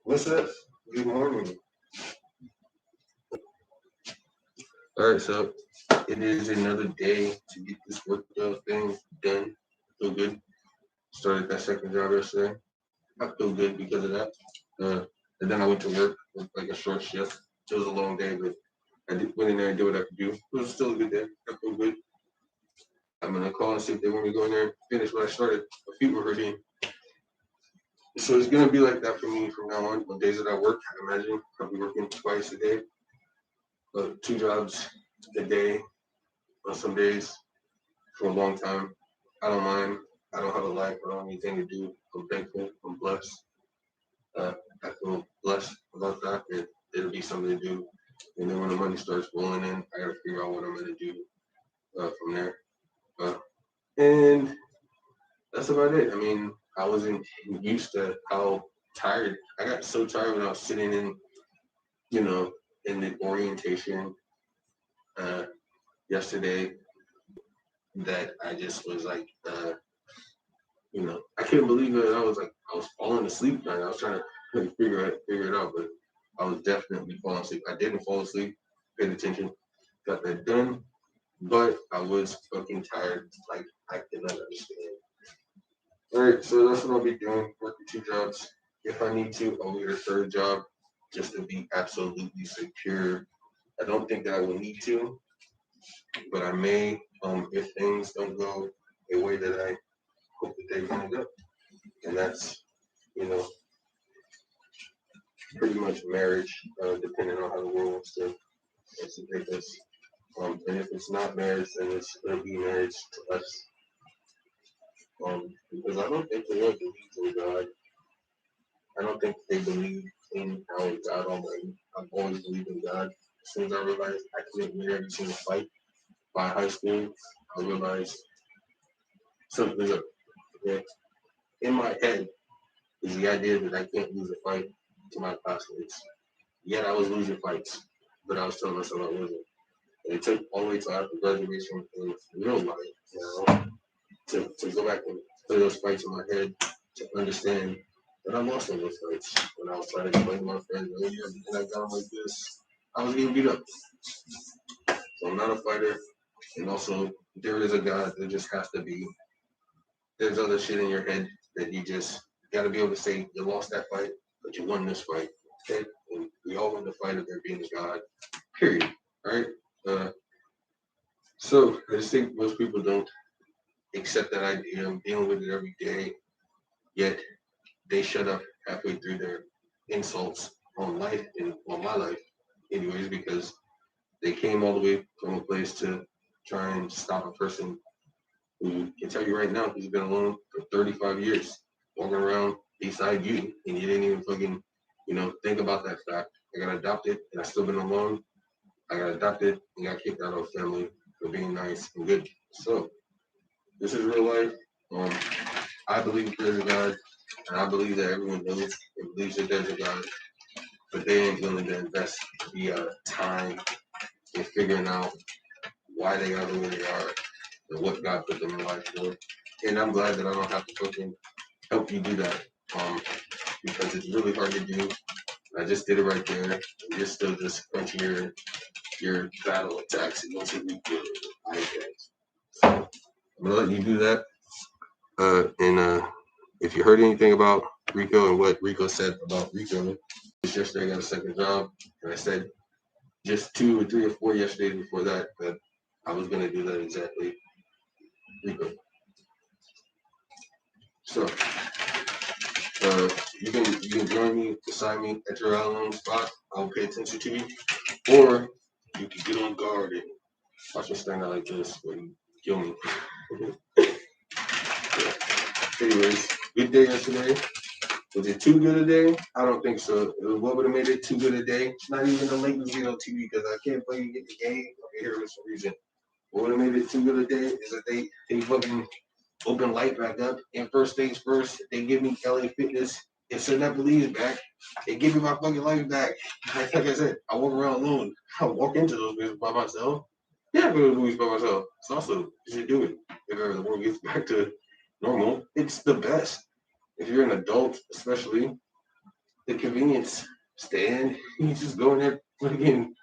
What's up? Good morning. All right, so it is another day to get this workout thing done. Feel good. Started that second job yesterday. I feel good because of that. Uh, and then I went to work with like a short shift. It was a long day, but went in there and did what I could do. It was still a good day. I feel good. I'm gonna call and see if they want me to go in there and finish what I started. My feet were hurting. So it's gonna be like that for me from now on days that I work. I imagine I'll be working twice a day, two jobs a day on some days for a long time. I don't mind. I don't have a life. I don't have anything to do. I'm thankful. I'm blessed. I feel blessed about that. It'll be something to do. And then when the money starts rolling in, I gotta figure out what I'm gonna do from there. Uh, and that's about it. I mean, I wasn't used to how tired. I got so tired when I was sitting you know, in the orientation uh, yesterday that I just was like, I couldn't believe it. I was falling asleep. I was trying to figure it out, but I was definitely falling asleep. I didn't fall asleep. Paid attention, got that done, but I was fucking tired. Like I did not understand. All right, so that's what I'll be doing. Working two jobs. If I need to, I'll get a third job just to be absolutely secure. I don't think that I will need to, but I may if things don't go the way that I hope that they're gonna go. And that's, you know, pretty much marriage, depending on how the world wants to take us. And if it's not marriage, then it's gonna be marriage to us. Because I don't think the Lord believes in God. I don't think they believe in our God Almighty. I've always believed in God. As soon as I realized I couldn't win every single fight by high school, I realized something's up. Okay? In my head is the idea that I can't lose a fight to my classmates. Yet I was losing fights, but I was telling myself I wasn't. And it took all the way till after graduation in real life, to go back and play those fights in my head to understand that I lost all those fights. When I was trying to explain to my friends, oh yeah, because I got like this, I was getting beat up. So I'm not a fighter. And also, there is a God. There just has to be. There's other shit in your head that you just got to be able to say you lost that fight, but you won this fight. Okay, and we all win the fight of there being a God. Period. All right. So I just think most people don't accept that idea. I'm dealing with it every day, yet they shut up halfway through their insults on life and on my life, anyways, because they came all the way from a place to try and stop a person who can tell you right now he's been alone for 35 years, walking around beside you, and you didn't even fucking, think about that fact. I got adopted, and I still been alone. I got adopted and got kicked out of a family for being nice and good. So this is real life. Um, I believe there's a God, and I believe that everyone knows and believes that there's a God, but they ain't willing to invest the time in figuring out why they are the way they are and what God put them in life for. And I'm glad that I don't have to fucking help you do that, because it's really hard to do. I just did it right there, and you're still just crunching your battle attacks against your weekend. So I'm gonna let you do that. And if you heard anything about Rico and what Rico said about Rico, just yesterday I got a second job, and I said just 2 or 3 or 4 yesterday before that I was gonna do that exactly, Rico. So you can join me, beside me at your own spot. I'll pay attention to you, or you can get on guard and watch me stand out like this when you kill me. Anyways, good day yesterday. Was it too good a day? I don't think so. What would have made it too good a day? Not even the latency on TV because I can't play you get the game. Okay, here for some reason. What would have made it too good a day is that they fucking open light back up and first things first, they give me LA Fitness and send that police back. They give me my fucking life back. Like I said, I walk around alone. I walk into those places by myself. Yeah, I go to the movies by myself. It's also you should do it if ever the world gets back to normal. It's the best. If you're an adult, especially, the convenience stand. You just go in there fucking,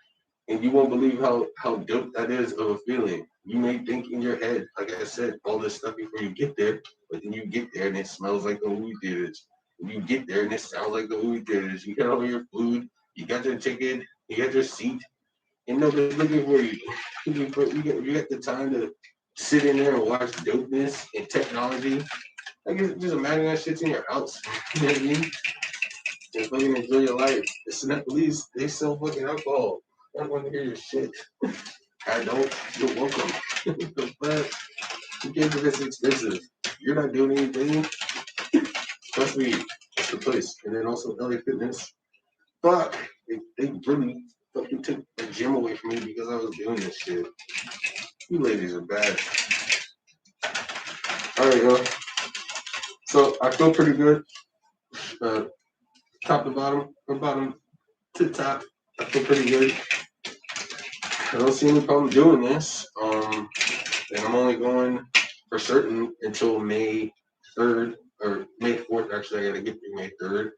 and you won't believe how dope that is of a feeling. You may think in your head, like I said, all this stuff before you get there, but then you get there and it smells like the movie theaters. You get there and it sounds like the movie theaters. You got all your food, you got your ticket, you got your seat, and nobody's looking for you. You got the time to sit in there and watch dopeness and technology. Like, just imagine that shit's in your house. You know what I mean? Just fucking enjoy your life. It's not police. They sell fucking alcohol. I don't want to hear your shit. I don't. You're welcome. The fuck? You can't think it's expensive. You're not doing anything. Trust me. It's the place. And then also LA Fitness. Fuck. They really fucking took the gym away from me because I was doing this shit. You ladies are bad. Alright, y'all. So I feel pretty good. Top to bottom, or bottom to top. I feel pretty good. I don't see any problem doing this. And I'm only going for certain until May 3rd or May 4th. Actually, I gotta get through May 3rd.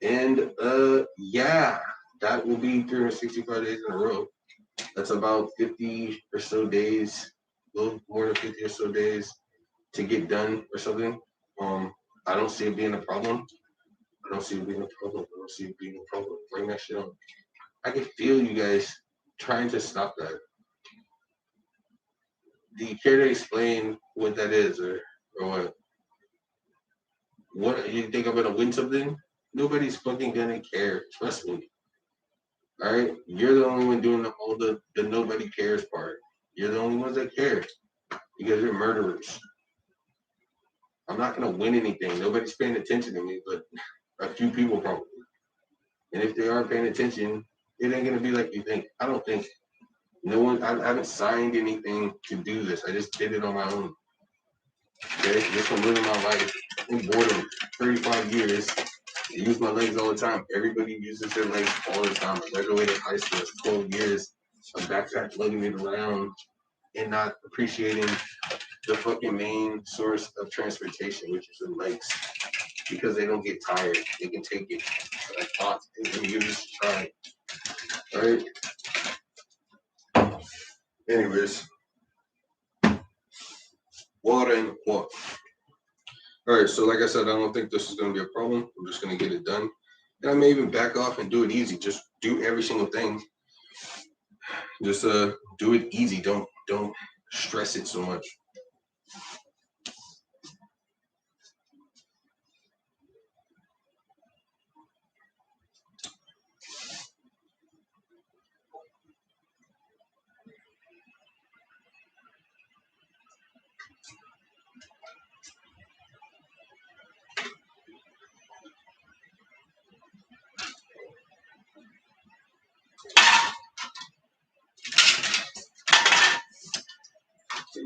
And yeah, that will be 365 days in a row. That's about 50 or so days, a little more than 50 or so days to get done or something. I don't see it being a problem. I don't see it being a problem. I don't see it being a problem. Bring that shit on. I can feel you guys trying to stop that. Do you care to explain what that is, or what? What you think I'm gonna win something? Nobody's fucking gonna care. Trust me. All right, you're the only one doing all the nobody cares part. You're the only ones that care because you're murderers. I'm not gonna win anything. Nobody's paying attention to me, but a few people probably. And if they are paying attention, it ain't gonna be like you think. I don't think. No one. I haven't signed anything to do this. I just did it on my own. Okay, just from living my life in boredom, 35 years. I use my legs all the time. Everybody uses their legs all the time. I graduated high school. It's 12 years. A backpack lugging it around and not appreciating the fucking main source of transportation, which is the legs, because they don't get tired. They can take it. But I thought they would give this a try. All right. Anyways, water in the pot. All right. So, like I said, I don't think this is going to be a problem. I'm just going to get it done. And I may even back off and do it easy. Just do every single thing. Just do it easy. Don't stress it so much.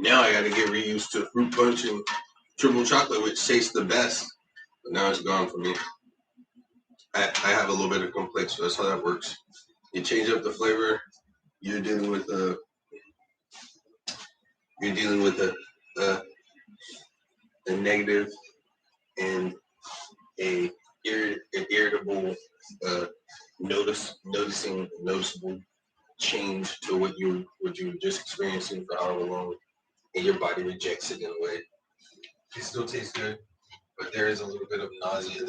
Now I got to get reused to fruit punch and triple chocolate, which tastes the best. But now it's gone for me. I have a little bit of complex, so that's how that works. You change up the flavor. You're dealing with a a negative and an irritable noticeable change to what you were just experiencing for however long, and your body rejects it in a way. It still tastes good, but there is a little bit of nausea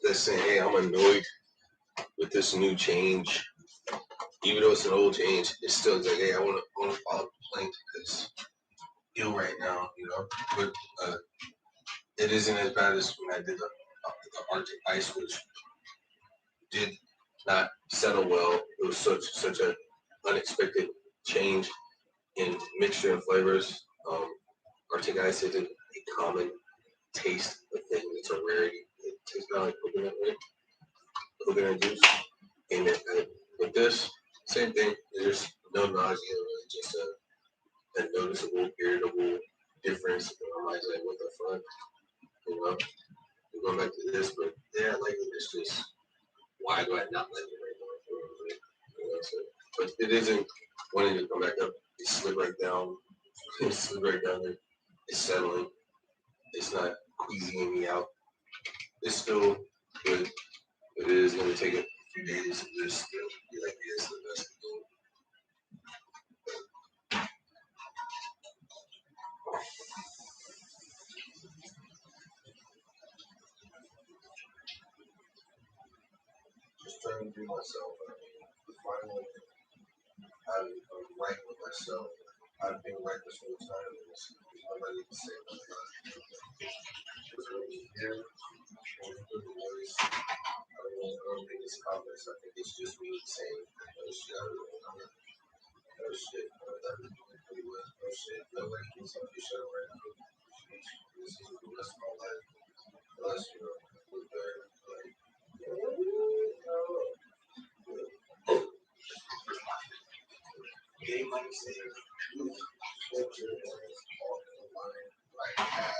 that's saying, "Hey, I'm annoyed with this new change." Even though it's an old change, it's still like, "Hey, I want to follow the plank because ill right now, you know." But it isn't as bad as when I did the Arctic ice, which did not settle well. It was such an unexpected change in mixture and flavors. Arctic ice isn't a common taste of thing. It's a rarity. It tastes kind of like coconut juice. And with this, same thing. There's no nausea. It's just a noticeable, irritable difference. I'm like, what the fuck? You know, we're going back to this, but yeah, like it's just, why do I not like it right now? You know, so, but it isn't wanting to come back up. It slid right down. It slid right down there. It's settling. It's not squeezing me out. It's still good. But it is going to take a few days to just be like, yes, the best we do. Just trying to do myself. I mean, finally, I'm right with myself. I've been right this whole time. There's nobody to say my God. There's nobody here. Only for the voice. I don't think it's complex. I think it's just me saying, oh shit, I don't know. Oh shit, I'm not doing pretty well. Oh shit, nobody can tell me shut up right now. This is the rest of my life. Unless, you know, look there, like, game like saying, shut your ass off the line right now.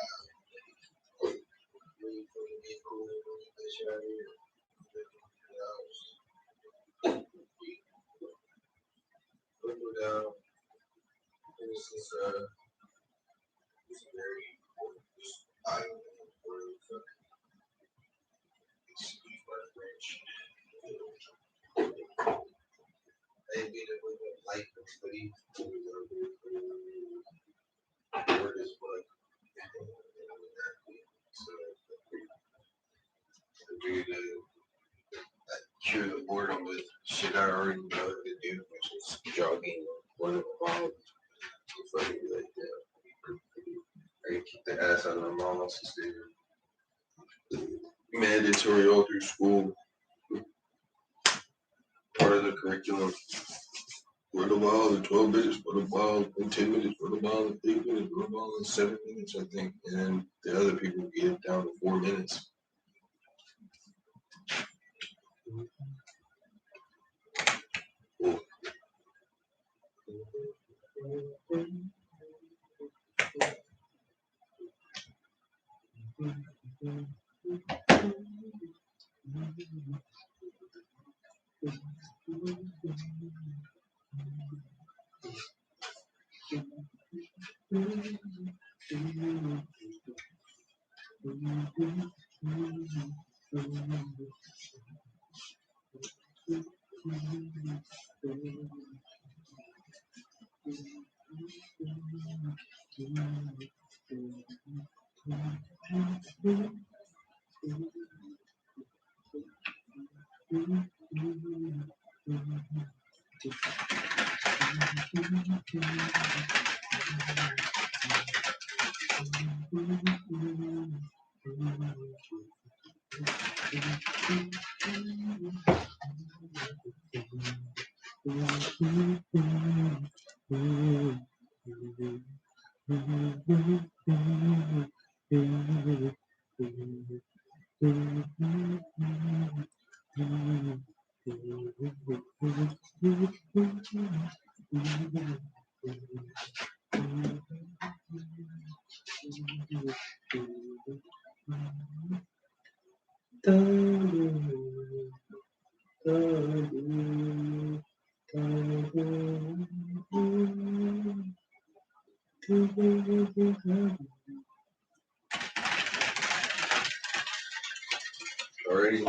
Really fucking be cool, really get shit out of here. Put me down. This is it's very important. Just I don't know where the fuck excuse my French. I didn't mean it with a light hoodie. Word is what so I figured cure the boredom with shit I already know how to do, which is jogging or running around. So I be like, yeah, I can keep the ass out of my mom sister. Mandatory all through school. Part of the curriculum. Run a mile in 12 minutes, run a mile in 10 minutes, run a mile in 8 minutes, run a mile in 7 minutes, I think. And then the other people get it down to 4 minutes. Cool. Already?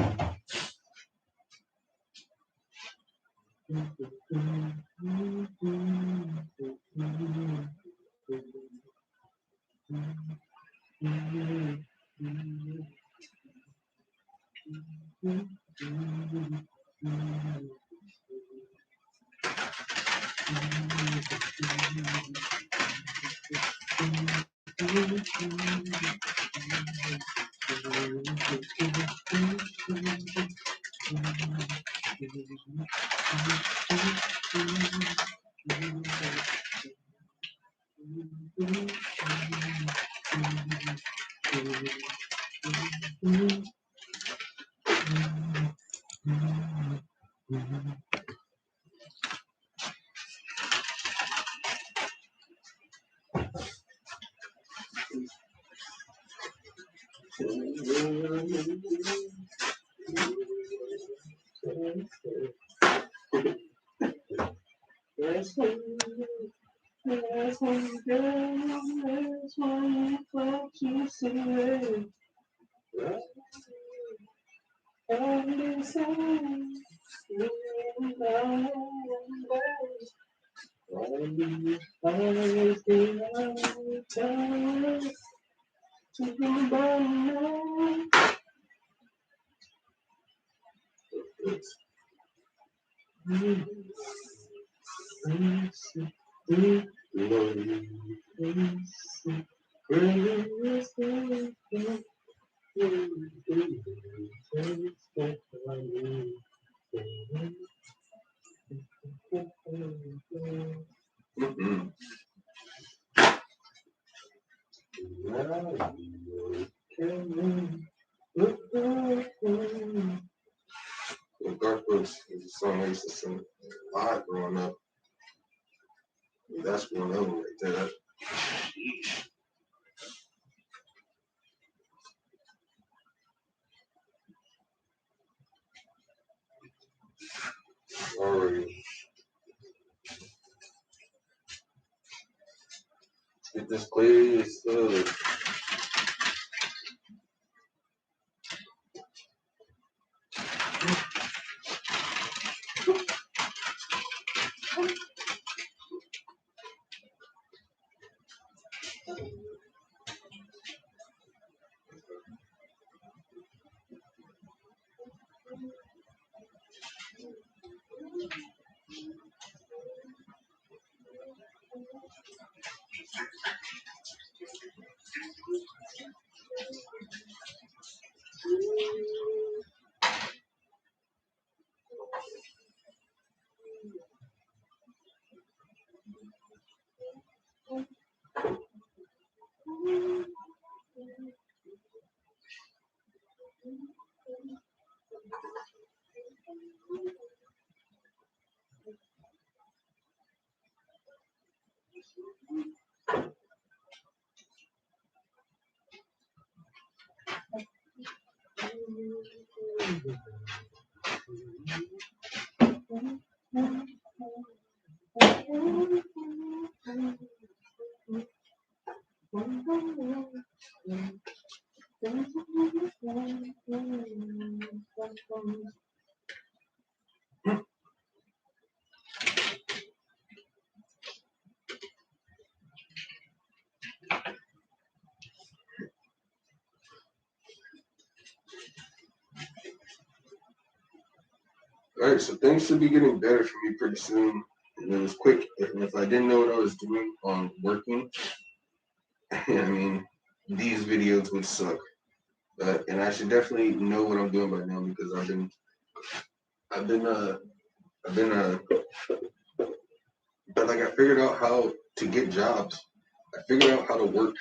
Dark Books is a song I used to sing a lot growing up. That's one of them right there. Alright. Get this place. Alright, so things should be getting better for me pretty soon. And it was quick. If I didn't know what I was doing on working, I mean, these videos would suck. And I should definitely know what I'm doing by now because I've been, but like I figured out how to get jobs. I figured out how to work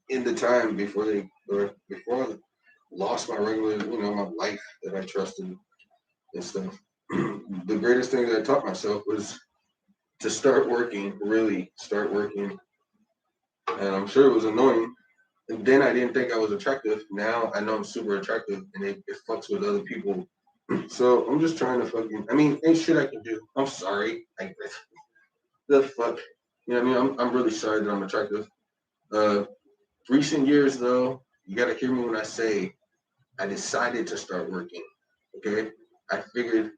in the time before I lost my regular, my life that I trusted and stuff. The greatest thing that I taught myself was to start working, really start working. And I'm sure it was annoying. And then I didn't think I was attractive. Now I know I'm super attractive and it fucks with other people. So I'm just trying to ain't shit I can do. I'm sorry. The fuck? You know what I mean? I'm really sorry that I'm attractive. Recent years though, you gotta hear me when I say I decided to start working. Okay? I figured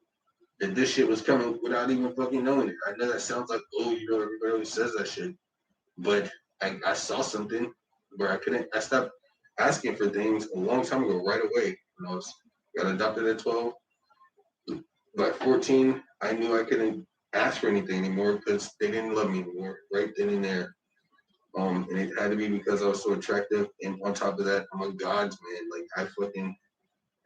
that this shit was coming without even fucking knowing it. I know that sounds like, everybody always says that shit. But I saw something where I stopped asking for things a long time ago, right away. When I got adopted at 12. By 14, I knew I couldn't ask for anything anymore because they didn't love me anymore, right then and there. And it had to be because I was so attractive. And on top of that, I'm a God's man. Like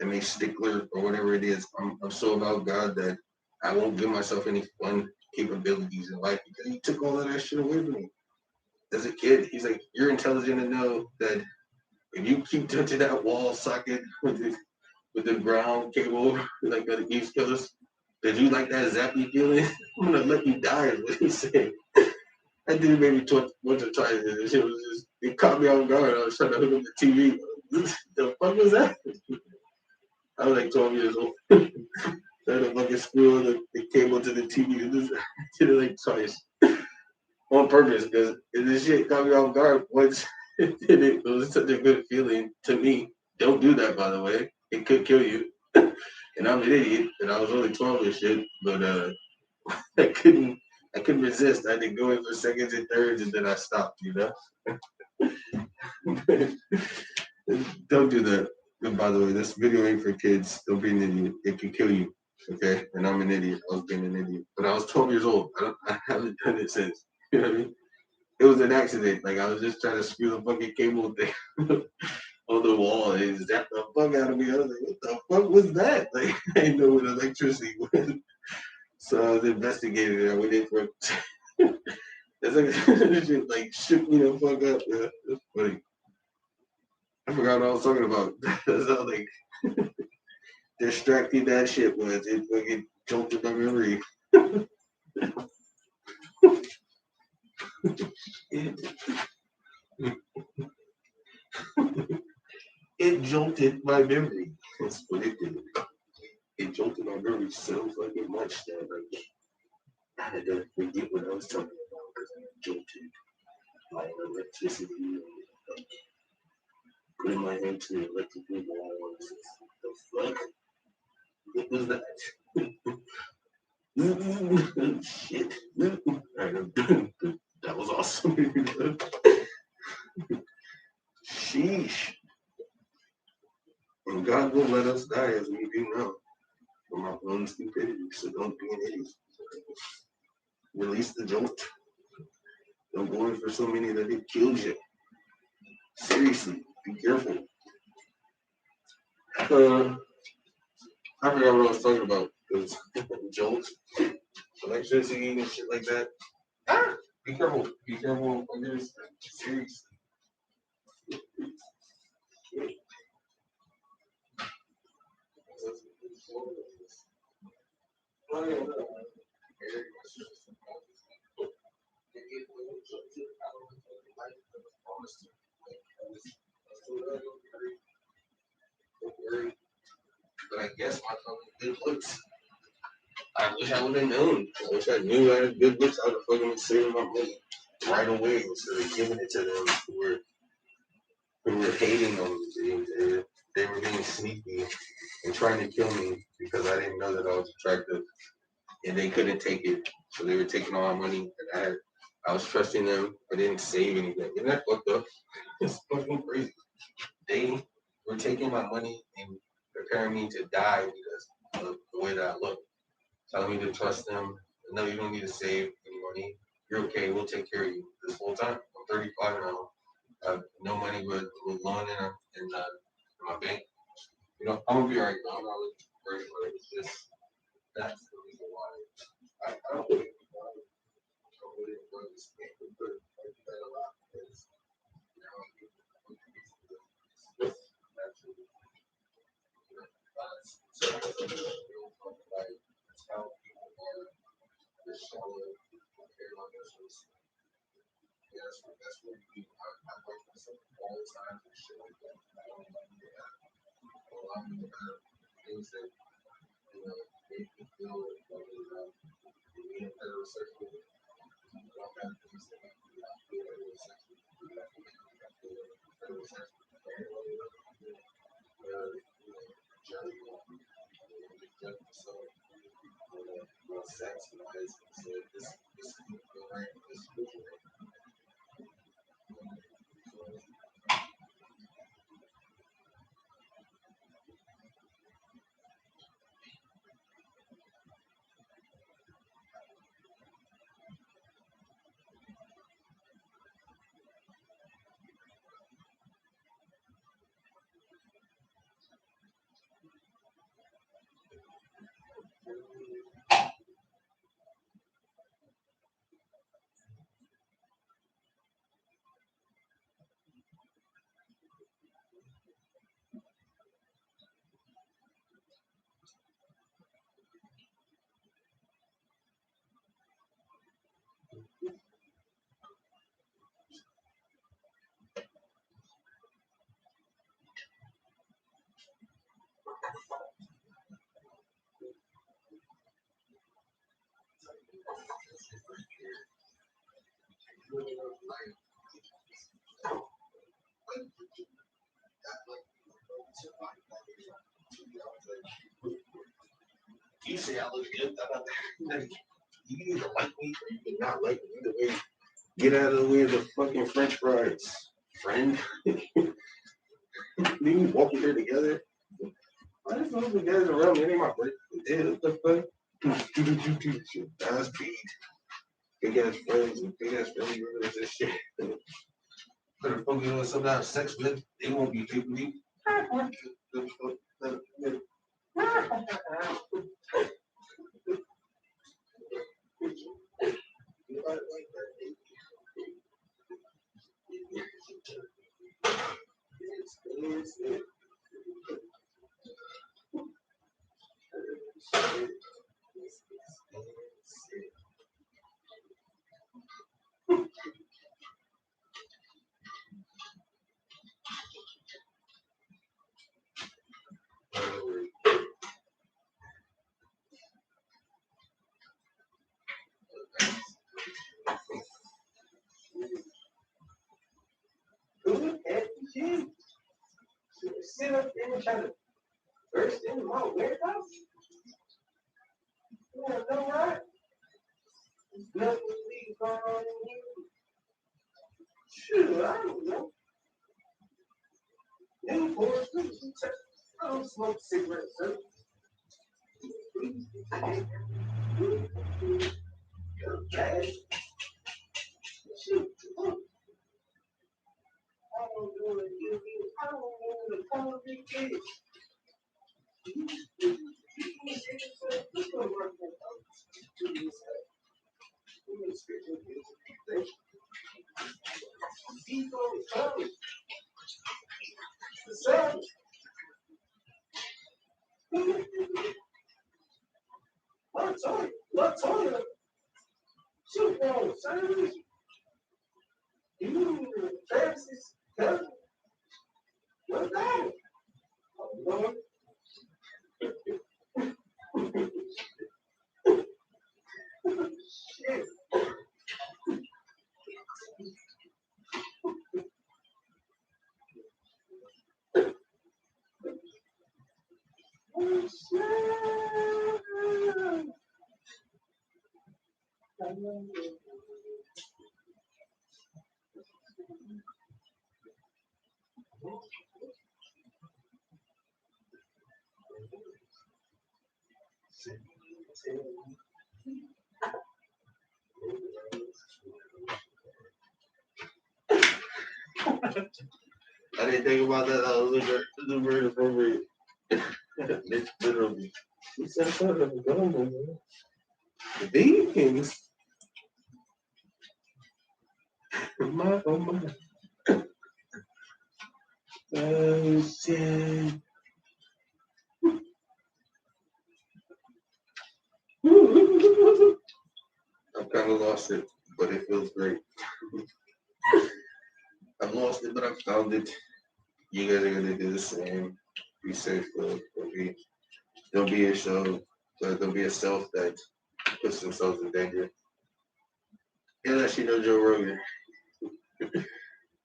am a stickler or whatever it is. I'm so about God that I won't give myself any fun capabilities in life because he took all of that shit away from me. As a kid, he's like, you're intelligent to know that if you keep touching that wall socket with the ground cable, like on the East Coast, that you like that zappy feeling, I'm gonna let you die, is what he said. I did it maybe once or twice, and it was just, it caught me off guard. I was trying to hook up the TV. The fuck was that? I was like 12 years old. Trying to fucking screw the cable to the TV. I did it like twice. On purpose, because this shit caught me off guard once. It was such a good feeling to me. Don't do that, by the way. It could kill you. And I'm an idiot, and I was only 12 and shit, but I couldn't I couldn't resist. I had to go in for seconds and thirds, and then I stopped. Don't do that. And by the way, this video ain't for kids. Don't be an idiot. It can kill you. Okay? And I'm an idiot. I was being an idiot. But I was 12 years old. I haven't done it since. You know what I mean? It was an accident. Like I was just trying to screw the fucking cable thing on the wall and it zapped the fuck out of me. I was like, what the fuck was that? Like I didn't know what electricity was. So I was investigating it. I went in for it's like this shit like shook me the fuck up. Yeah. That's funny. I forgot what I was talking about. That's how like distracting that shit was. It fucking jolted my memory. it, it jolted my memory. That's what it did. It jolted my memory so fucking much that like I had to forget what I was talking about because I jolted my electricity and like putting my hand to the electrical wall. The fuck? What was that? Shit. Alright, I'm done. That was awesome. Sheesh. And God will let us die as we do now from our own stupidity. So don't be an idiot. Release the jolt. Don't go in for so many that it kills you. Seriously, be careful. I forgot what I was talking about. Because jolts, electricity, and shit like that. Ah, be careful. Be careful. Seriously. But I guess my fucking good looks. I wish I would have known. I wish I knew I had good looks. I would have fucking been saving my money right away instead of giving it to them who were hating on me. They were being sneaky and trying to kill me because I didn't know that I was attractive and they couldn't take it. So they were taking all my money and I was trusting them. I didn't save anything. Isn't that fucked up? It's fucking crazy. They were taking my money and preparing me to die because of the way that I look. Telling me to trust them. No, you don't need to save any money. You're okay. We'll take care of you this whole time. I'm 35 now. I have no money but a loan in my bank. I'm gonna be alright. I'm not really worried about it. It's just that's the reason why I don't really enjoy this game. But I do that a lot because so like that's how people are just shallow compared on this. Yeah, that's what we do. I like myself all the time and shit like that. I don't like that. A lot of people have things that make me feel like being heterosexual. I don't have things that make me not feel heterosexual. I feel heterosexual. Judge myself sex wise. So this is right. This is right. You say I look good. You can either like me or you can not like me. Either way, get out of the way of the fucking French fries, friend. Leave me walking here together. Why the fuck the guys around me? It ain't my birthday. What the fuck? That's Pete. Big ass friends and big ass family members and shit. Put a fuck you with some kind of sex with, they won't be taking me. Sit up there and try to burst into my warehouse? Yeah, no, right? Nothing leaves going on in here. Shoot, I don't know. Newports, I don't smoke cigarettes, sir. Okay. Shoot, I don't know what you do. I don't know what the color it is. Latoya, shoot, no, sir. You, Francis, cousin, what's that? Lord. Shit. I didn't think about that. That was a very appropriate. It's literally. It's some sort of a gumbo. The Deacons. My, oh my. Oh shit. I've kind of lost it, but it feels great. I've lost it, but I've found it. You guys are gonna do the same. Be safe, though. Don't be yourself. Don't be a self that puts themselves in danger. Unless you know Joe Rogan.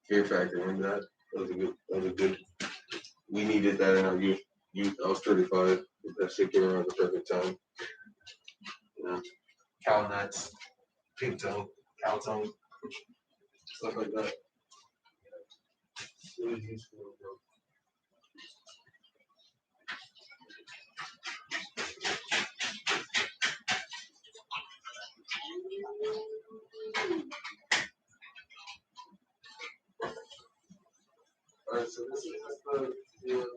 Fear Factor, remember that? That was a good. That was a good. We needed that in our youth. I was 35. That shit came around the perfect time. You know, cow nuts, pig toe, cow tongue, stuff like that. It was useful, bro. Alright, so this is just the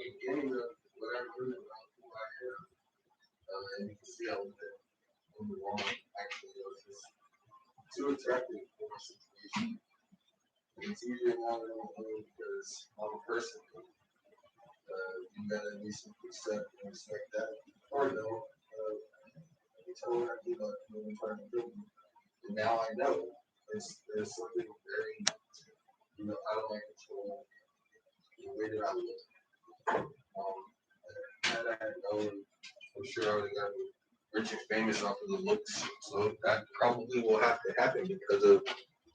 beginning of what I learned about who I am. And you can see how in the wrong actually was just too attractive for my situation. It's easier now than because I'm a person. You gotta at least accept and respect that. Or no, you tell what I do about when you're trying to do. And now I know there's something very, out of my control the way that I look. Had I had known, I'm sure I would have gotten rich and famous off of the looks. So that probably will have to happen because of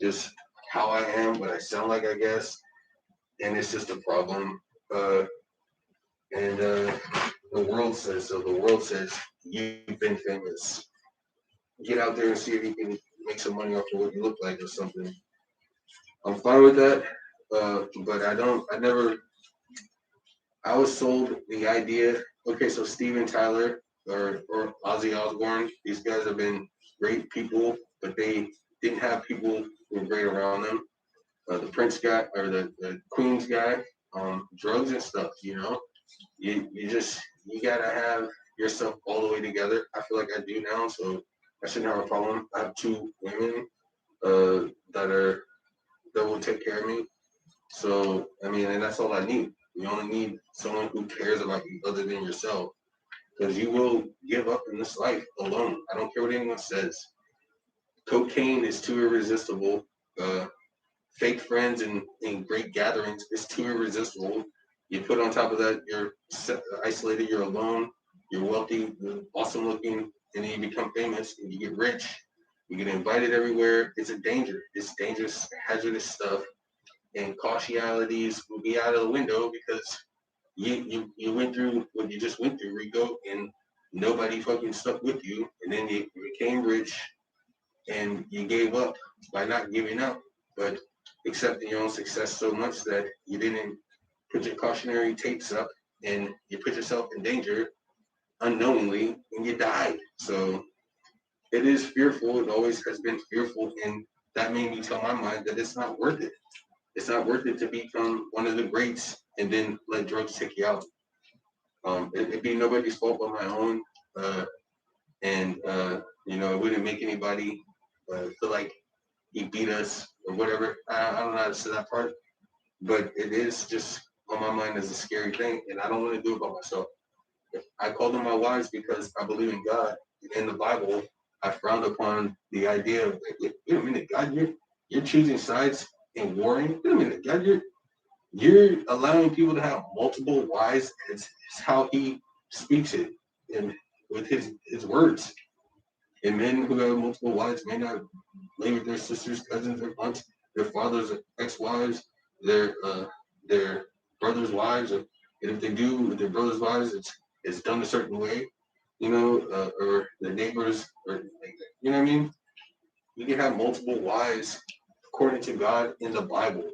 just how I am, what I sound like, I guess. And it's just a problem. And the world says so. The world says you've been famous. Get out there and see if you can make some money off of what you look like or something. I'm fine with that, but I don't. I never. I was sold the idea. Okay, so Steven Tyler or Ozzy Osbourne, these guys have been great people, but they didn't have people who were great around them. The Prince guy or the Queen's guy, drugs and stuff. You just you gotta have yourself all the way together. I feel like I do now, so I shouldn't have a problem. I have two women that will take care of me. So I mean, and that's all I need. You only need someone who cares about you other than yourself, because you will give up in this life alone. I don't care what anyone says. Cocaine is too irresistible. Uh, Fake friends and great gatherings is too irresistible. You put on top of that, you're isolated, you're alone, you're wealthy, you're awesome looking, and then you become famous and you get rich. You get invited everywhere. It's a danger. It's dangerous, hazardous stuff. And cautionalities will be out of the window because you went through what you just went through, Rico, and nobody fucking stuck with you. And then you became rich and you gave up by not giving up, but accepting your own success so much that you didn't put your cautionary tapes up and you put yourself in danger unknowingly and you died. So it is fearful. It always has been fearful. And that made me tell my mind that it's not worth it. It's not worth it to become one of the greats and then let drugs take you out. It'd be nobody's fault but my own. And it wouldn't make anybody feel like he beat us or whatever. I don't know how to say that part, but it is just on my mind as a scary thing, and I don't want to do it by myself. I call them my wives because I believe in God. In the Bible, I frowned upon the idea of, wait a minute, God, you're choosing sides in warring. Wait a minute, God, you're allowing people to have multiple wives. It's how He speaks it, and with His words. And men who have multiple wives may not lay with their sisters, cousins, their aunts, their fathers, ex-wives, their brothers' wives, and if they do with their brothers' wives, it's done a certain way, or the neighbors, or you know what I mean. You can have multiple wives according to God in the Bible.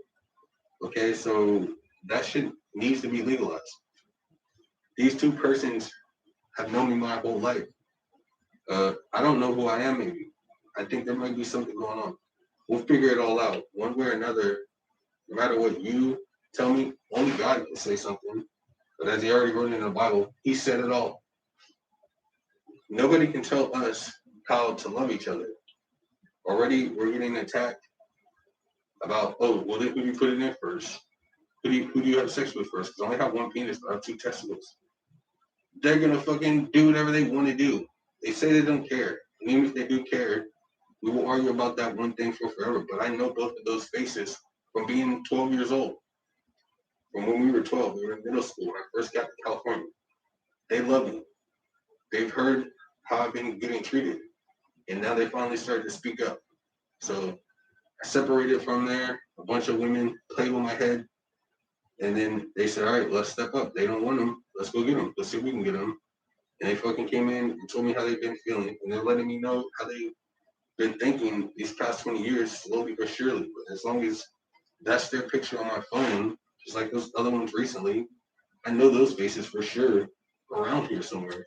Okay, so that shit needs to be legalized. These two persons have known me my whole life. I don't know who I am, maybe. I think there might be something going on. We'll figure it all out. One way or another, no matter what you tell me, only God can say something. But as He already wrote in the Bible, He said it all. Nobody can tell us how to love each other. Already, we're getting attacked about, who do you put it in first? Who do you have sex with first? Because I only have one penis, but I have two testicles. They're going to fucking do whatever they want to do. They say they don't care. And even if they do care, we will argue about that one thing for forever. But I know both of those faces from being 12 years old. From when we were 12, we were in middle school when I first got to California. They love me. They've heard how I've been getting treated. And now they finally started to speak up. So I separated from there. A bunch of women played with my head. And then they said, all right, let's step up. They don't want them. Let's go get them. Let's see if we can get them. And they fucking came in and told me how they've been feeling. And they're letting me know how they've been thinking these past 20 years, slowly but surely. But as long as that's their picture on my phone, just like those other ones recently, I know those faces for sure around here somewhere.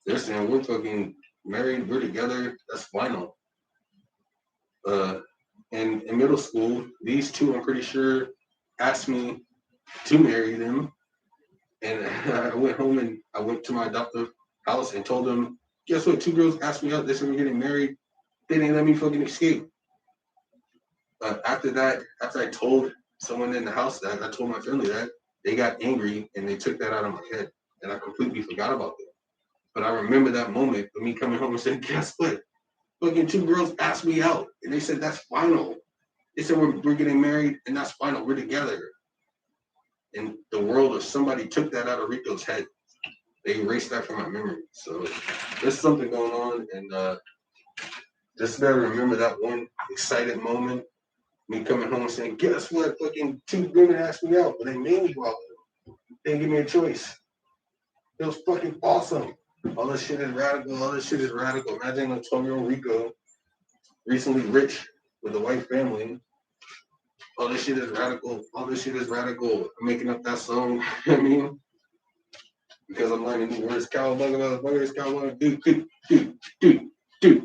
They're saying we're fucking married, we're together, that's final. And in middle school, these two, I'm pretty sure, asked me to marry them. And I went home and I went to my adoptive house and told them, guess what? Two girls asked me out. They said we're getting married. They didn't let me fucking escape. After that, after I told someone in the house that, I told my family that, they got angry and they took that out of my head. And I completely forgot about it. But I remember that moment of me coming home and saying, guess what? Fucking two girls asked me out. And they said, that's final. They said, we're getting married and that's final. We're together. And the world of somebody took that out of Rico's head. They erased that from my memory. So there's something going on. And just better remember that one excited moment. Me coming home and saying, guess what? Fucking two women asked me out, but they made me go out with them. They didn't give me a choice. It was fucking awesome. All this shit is radical. All this shit is radical. Imagine a 12-year-old Rico, recently rich with a white family. All this shit is radical. All this shit is radical. I'm making up that song. I mean, because I'm learning new words. Cowabunga, motherfucker, is cowabunga. Do.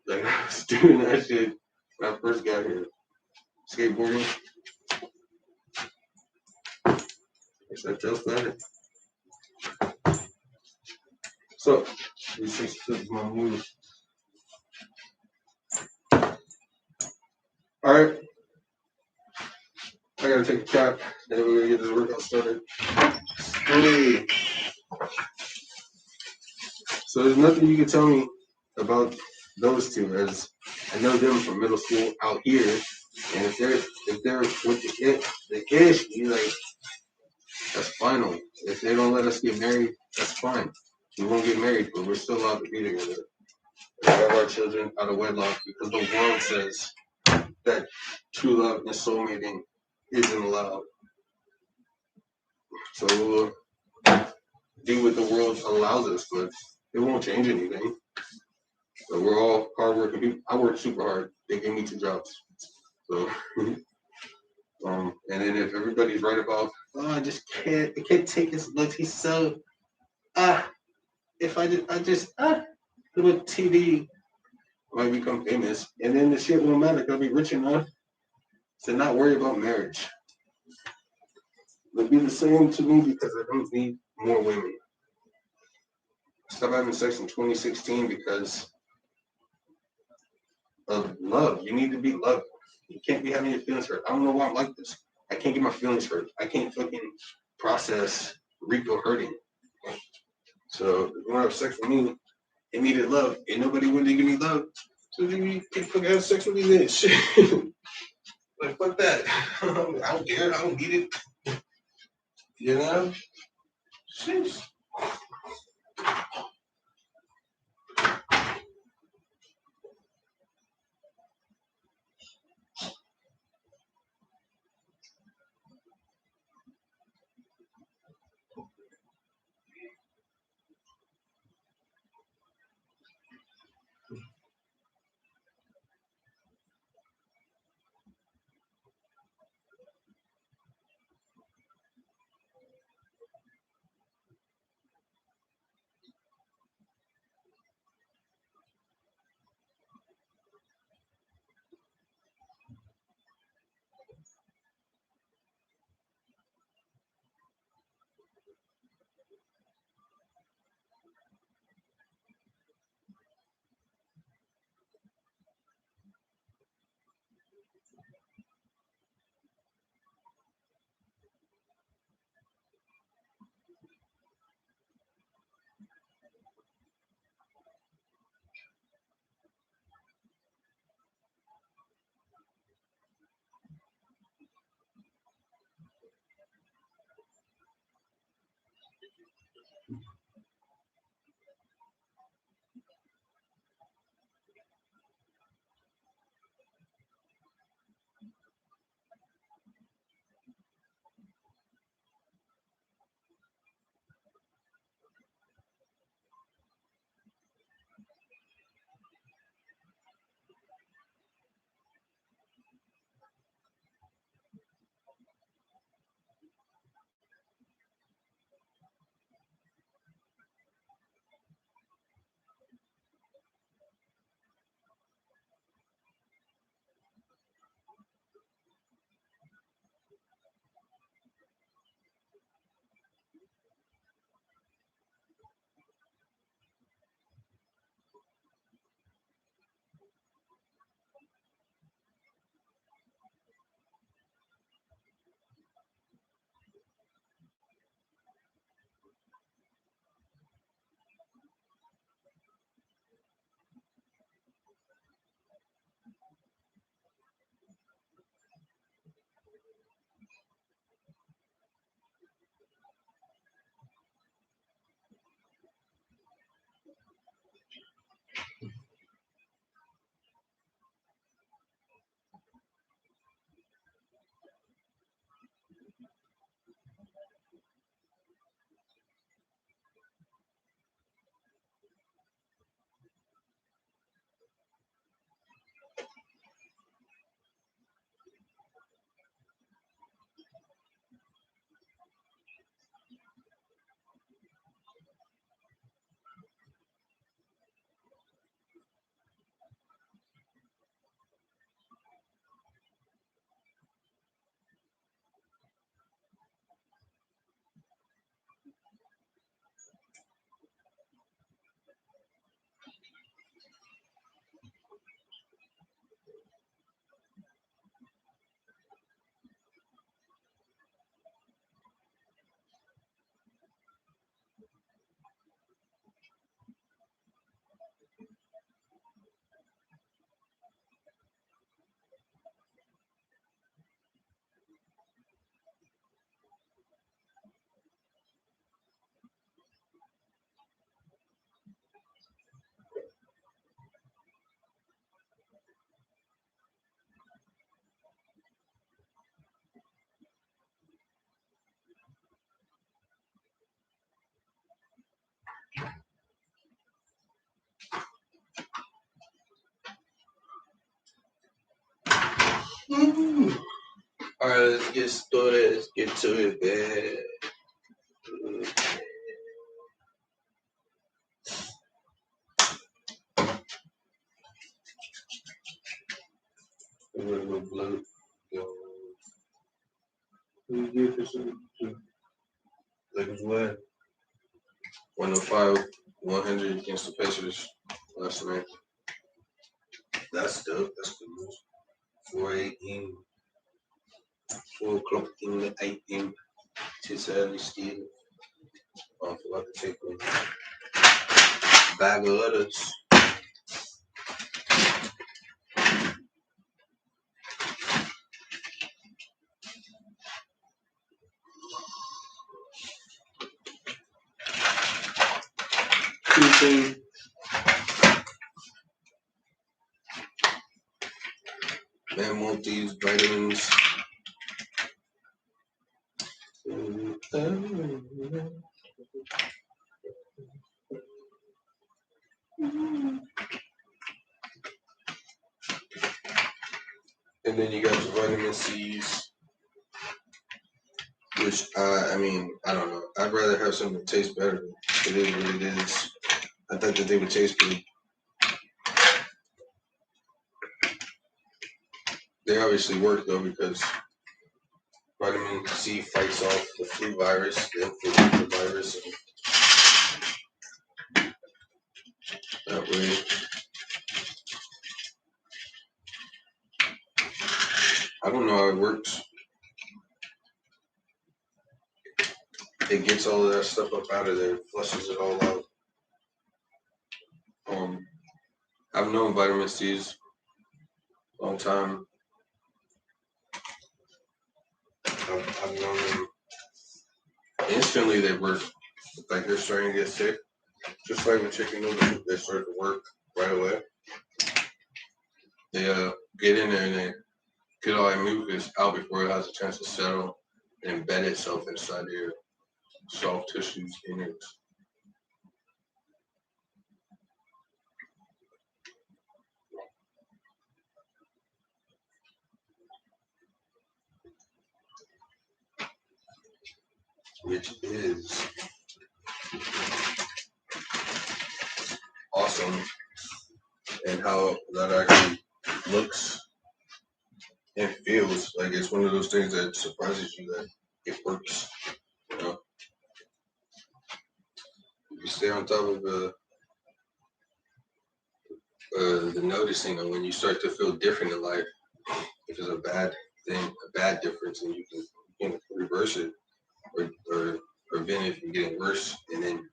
Like, I was doing that shit when I first got here. Skateboarding. Except just better. So, this is my move. Alright. I gotta take a cap, and then we're gonna get this workout started. Hey. So there's nothing you can tell me about those two, as I know them from middle school out here, and if they're with the ish, you like, that's final. If they don't let us get married, that's fine. We won't get married, but we're still allowed to be together. We have our children out of wedlock because the world says that true love and soulmating isn't allowed. So we'll do what the world allows us, but it won't change anything. So we're all hardworking people. I work super hard. They gave me 2 jobs. So, and then if everybody's right about, oh, I can't take his looks. He's so, if I just, little TV, I might become famous. And then the shit won't matter because I'll be rich enough to not worry about marriage. It'll be the same to me because I don't need more women. Stop having sex in 2016 because of love. You need to be loved. You can't be having your feelings hurt. I don't know why I'm like this. I can't get my feelings hurt. I can't fucking process Rico hurting. So if you want to have sex with me, it needed love. And nobody wanted to give me love. So you can fucking have sex with me then. Shit. Like, fuck that. I don't care. I don't need it. You know? Sheesh. Alright, let's get started. Let's get to it, man. Blue. Like what? 105, 100 against the Pacers last night. That's dope. That's good news. 4-8 in 4 o'clock in the 8 It's early still. I forgot to take a bag of lettuce. Protein. Man, want these vitamins. And then you got your vitamin C's, which I mean, I don't know. I'd rather have something that tastes better. It is what it is. I thought that they would taste good. They obviously work though because vitamin C fights off the flu virus, the influenza virus, and that way. I don't know how it works. It gets all of that stuff up out of there, flushes it all out. I've known vitamin C's a long time. I've known them instantly. They work. Like they're starting to get sick, just like with chicken noodles. They start to work right away. They get in there and they get all that mucus out before it has a chance to settle and embed itself inside your soft tissues in it. Which is awesome, and how that actually looks and feels. Like it's one of those things that surprises you that it works. You know, if you stay on top of the noticing of when you start to feel different in life, if it's a bad thing, a bad difference, and you can reverse it or prevent it from getting worse, and then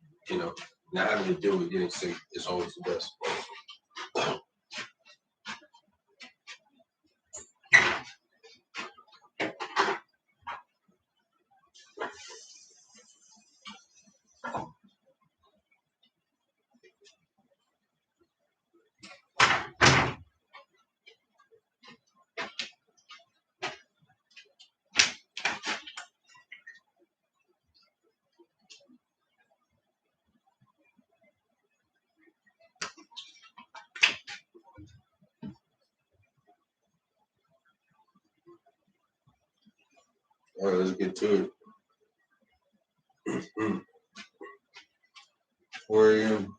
not having to deal with getting sick is always the best. All right, let's get to it. 4 a.m.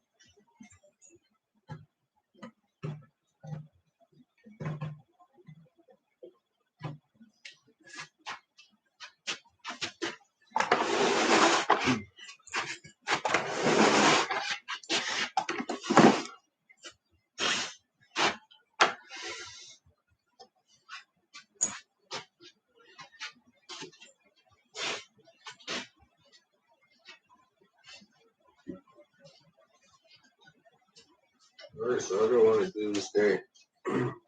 All right, so I don't want to do this day.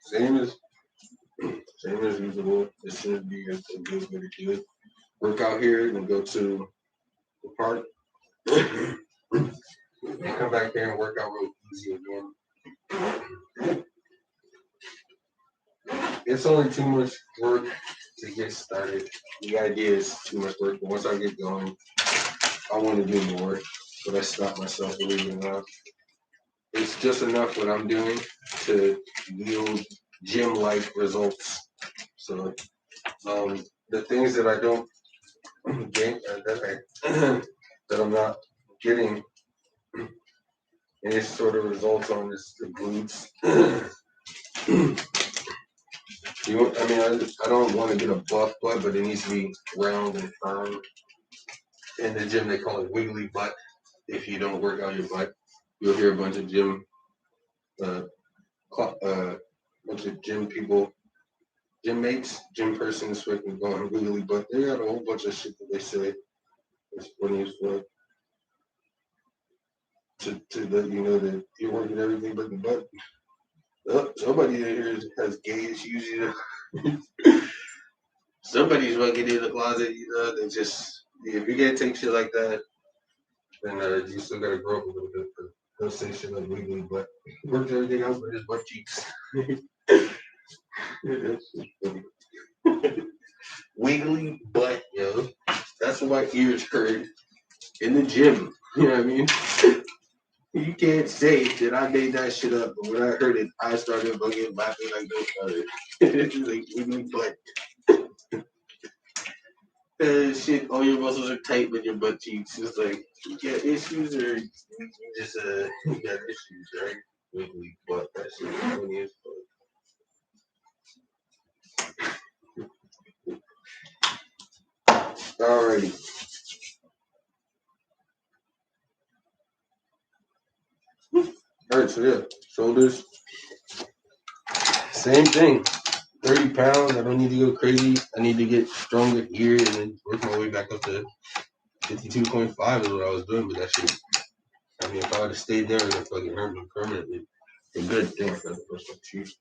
Same as usual. It should be a good way to do it. Work out here and then go to the park. And come back here and work out real easy again. It's only too much work to get started. The idea is too much work, but once I get going, I want to do more. But I stop myself, believe it or not. It's just enough what I'm doing to yield gym-like results. So, the things that I don't get that I'm not getting, and it sort of results on this the glutes. I don't want to get a buff butt, but it needs to be round and firm. In the gym, they call it wiggly butt. If you don't work out your butt, you'll hear a bunch of gym people, gym mates, gym persons fucking going wiggly butt. They got a whole bunch of shit that they say. It's funny as fuck. To let you know that you're working everything but the butt. Oh, somebody in here has gay issues. Somebody's fucking in the closet. They just, if you can't take shit like that, then you still gotta grow up a little bit. But they'll say shit like wiggly butt. Works everything else but his butt cheeks. Wiggly butt, yo. That's what my ears heard in the gym. You know what I mean? You can't say that I made that shit up, but when I heard it, I started fucking laughing like no other. It's like wiggly butt. Shit, all your muscles are tight with your butt cheeks. It's like you got issues or you just you got issues, right? Wiggly butt. That shit is funny as fuck. Alrighty. Alright, so yeah, shoulders. Same thing. 30 pounds. I don't need to go crazy. I need to get stronger here and then work my way back up to 52.5 is what I was doing, but that shit. I mean, if I would have stayed there, it would have fucking hurt me permanently. A good thing for the personal chief.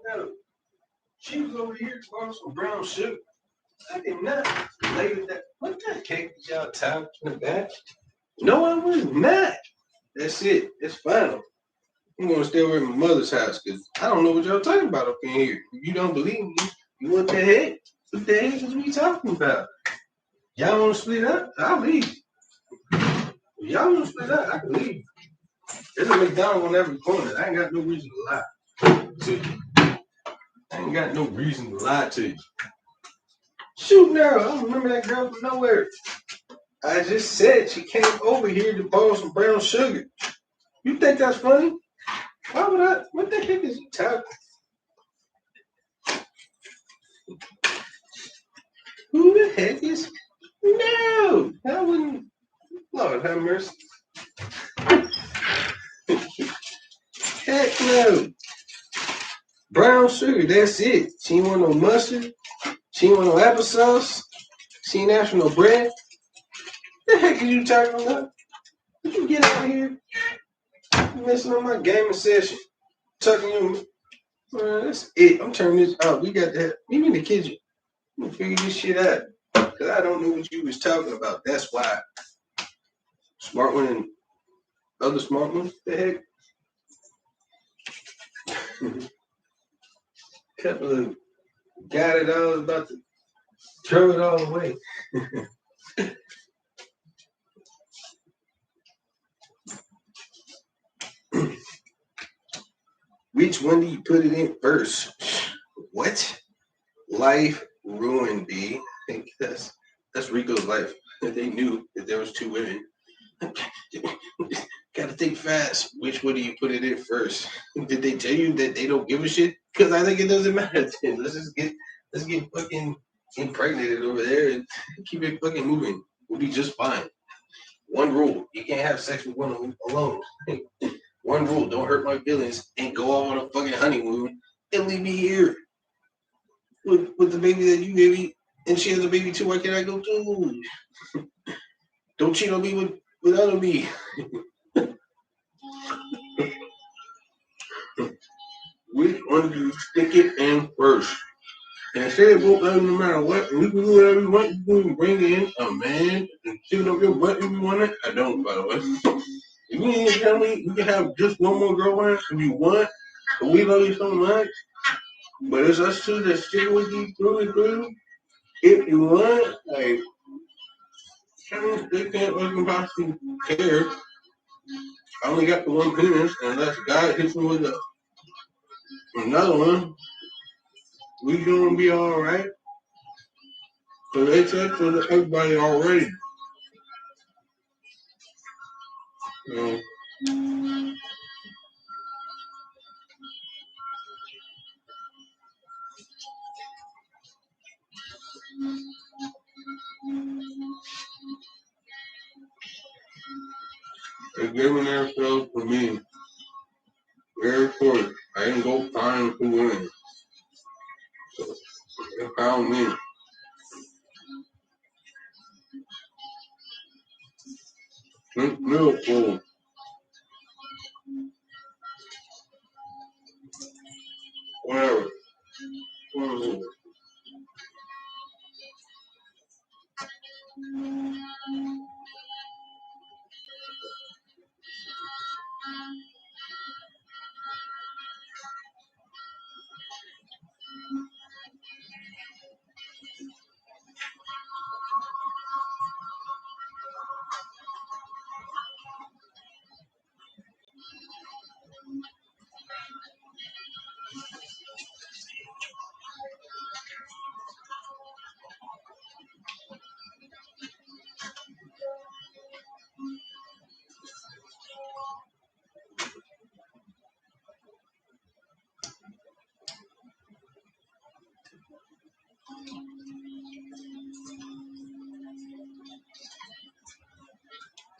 No, she was over here bought some brown sugar. I did not lay with that. What the heck did y'all type in the back? No, I was not. That's it. It's final. I'm gonna stay over at my mother's house because I don't know what y'all talking about up in here. If you don't believe me, what the heck? What the heck is we talking about? Y'all want to split up? I'll leave. If y'all want to split up, I can leave. There's a McDonald's on every corner. I ain't got no reason to lie to you. I ain't got no reason to lie to you. Shoot, no, I don't remember that girl from nowhere. I just said she came over here to borrow some brown sugar. You think that's funny? Why would I? What the heck is you talking? Who the heck is? No, I wouldn't. Lord have mercy. Heck no. Brown sugar, that's it. She ain't want no mustard. She ain't want no applesauce. She ain't asked for no bread. The heck are you talking about? Did you get out of here? You messing on my gaming session. Tucking you. That's it. I'm turning this out. We got that. Meet me in the kitchen. I'm gonna figure this shit out. Because I don't know what you was talking about. That's why. Smart one and other smart ones? The heck? Couple of got it all about to throw it all away. Which one do you put it in first? What? Life ruined, B. That's Rico's life. They knew that there was two women. Gotta think fast. Which one do you put it in first? Did they tell you that they don't give a shit? Because I think it doesn't matter. Let's get fucking impregnated over there and keep it fucking moving. We'll be just fine. One rule: you can't have sex with one alone. One rule: don't hurt my feelings and go off on a fucking honeymoon and leave me here with the baby that you gave me, and she has a baby too. Why can't I go too? Don't cheat on me with other me. Which one do you stick it in first? And say it won't matter no matter what. And you can do whatever you want. You can bring in a man and shoot up your butt if you want it. I don't, by the way. If you ain't tell me you can have just one more girlfriend if you want, but we love you so much, But it's us two that stick with you through and through. If you want, like, they can't fucking possibly care. I only got the one penis, and unless God hits me with another one, we gonna be alright. So they said to everybody already. You know, they giving themselves for me very quick. I didn't go find who winning. So they found me. Real cool. Whatever. Whatever.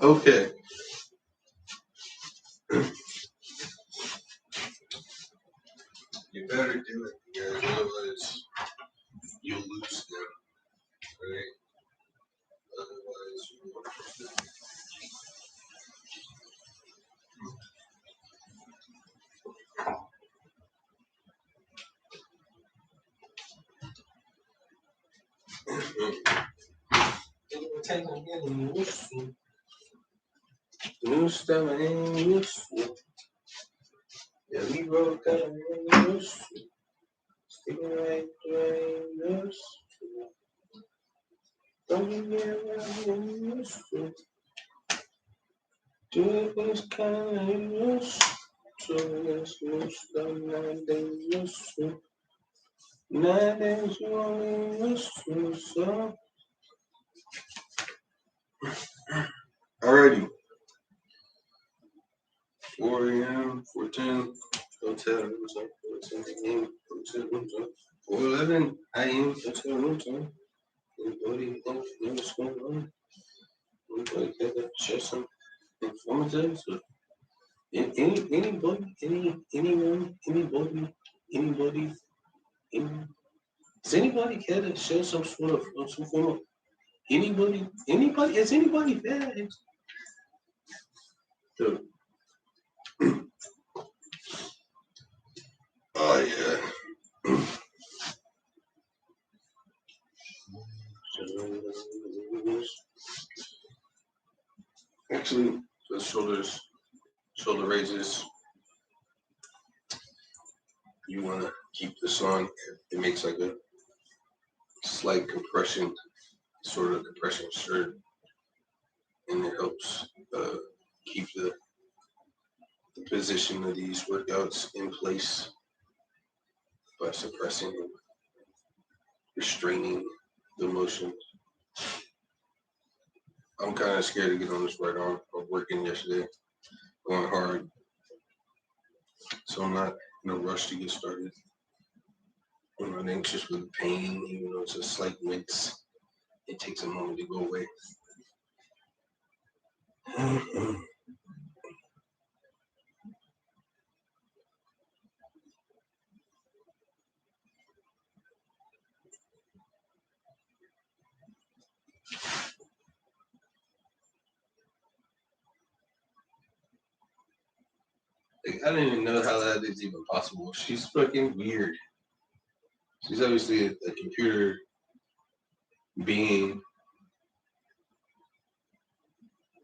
Okay. You better do it, because otherwise you'll lose them. Right? Otherwise you won't. New stuff ain't useful. Yeah, we broke up and useful. Sticking right to useful. Don't you get around useful. Do things kind of useful. So let's new stuff nowadays useful. Nowadays you only useful, so. Alrighty. 4 a.m., 4:10, hotel room time, 4:10 a.m., hotel room time, 4:11 a.m., hotel room time. Anybody else know what's going on? Anybody care to share some informative? Anybody, does anybody care to share some sort of, some form of, anybody, is anybody there? So, oh yeah. Actually, the shoulder raises. You want to keep this on. It makes like a slight compression, sort of compression shirt, and it helps keep the position of these workouts in place by suppressing and restraining the motion. I'm kind of scared to get on this right arm. I'm working yesterday, going hard, so I'm not in a rush to get started. I'm not anxious with the pain, even though it's a slight wince. It takes a moment to go away. Like, I don't even know how that is even possible. She's fucking weird. She's obviously a computer being.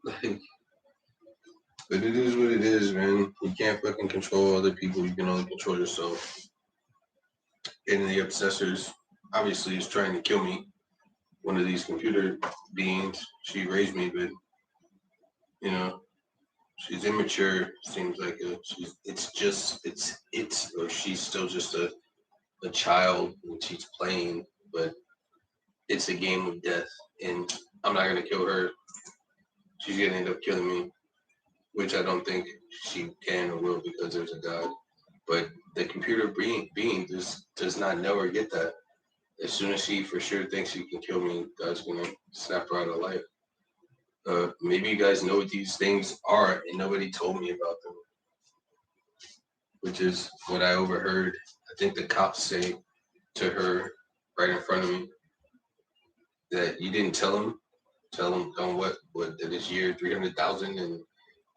Like, but it is what it is, man. You can't fucking control other people. You can only control yourself. and the obsessors obviously is trying to kill me. One of these computer beings. She raised me, but you know, she's immature. Seems like or she's still just a child and she's playing, but it's a game of death, and I'm not gonna kill her. She's gonna end up killing me, which I don't think she can or will because there's a God. But the computer being does not know or get that. As soon as she for sure thinks she can kill me, God's gonna snap her out of life. Maybe you guys know what these things are and nobody told me about them, which is what I overheard. I think the cops say to her right in front of me that you didn't tell them on what that this year 300,000 and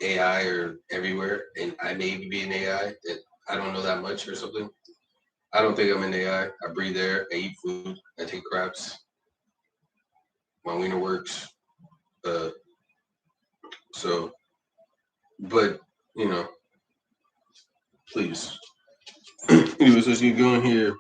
AI are everywhere, and I may be an AI that I don't know that much or something. I don't think I'm an AI. I breathe air, I eat food, I take craps, my wiener works. Uh, so, but you know, please. Anyways, let's keep going here.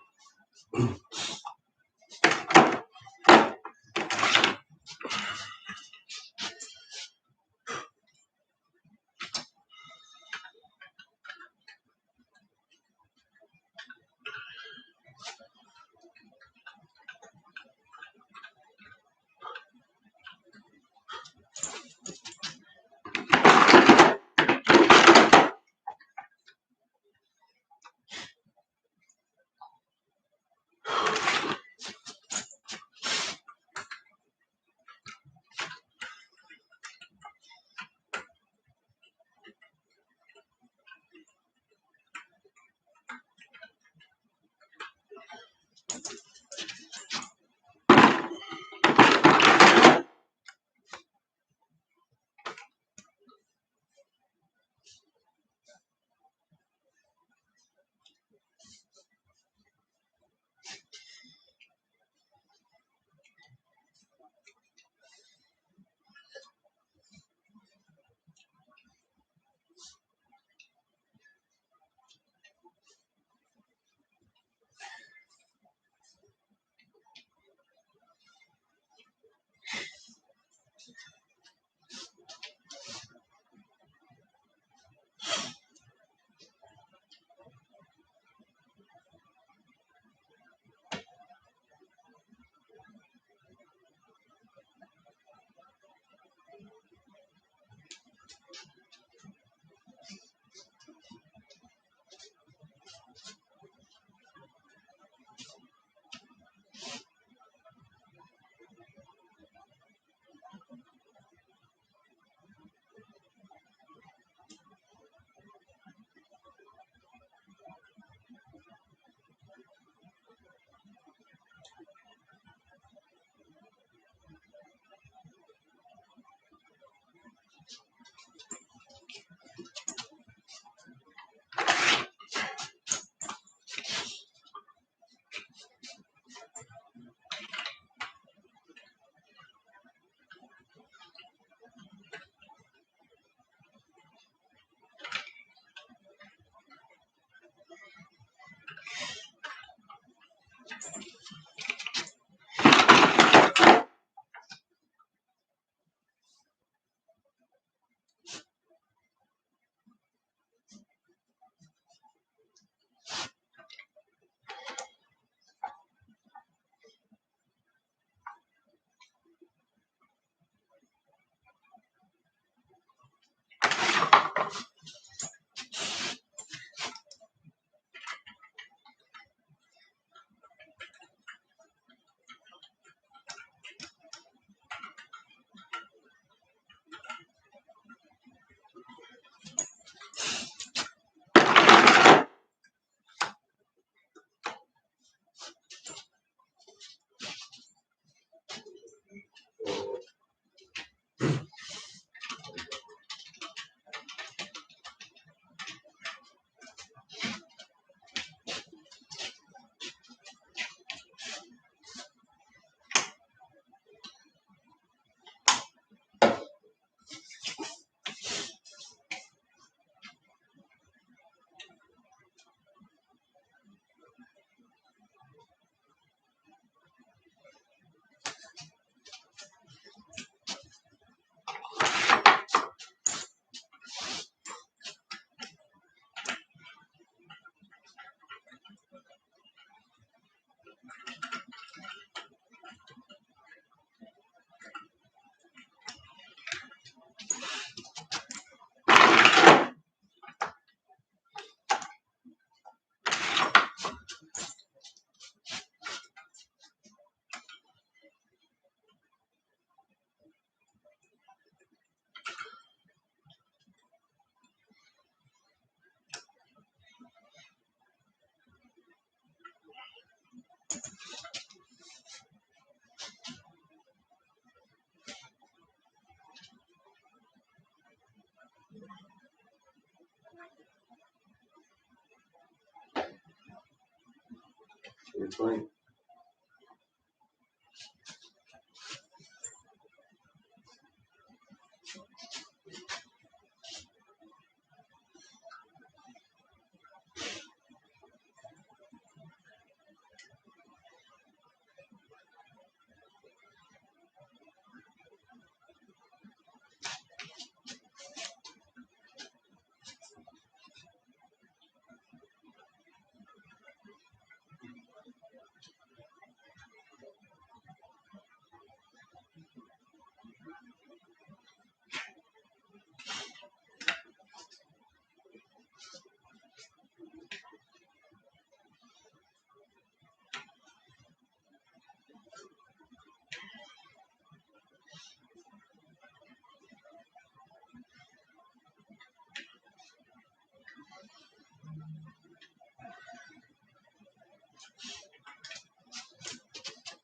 funny.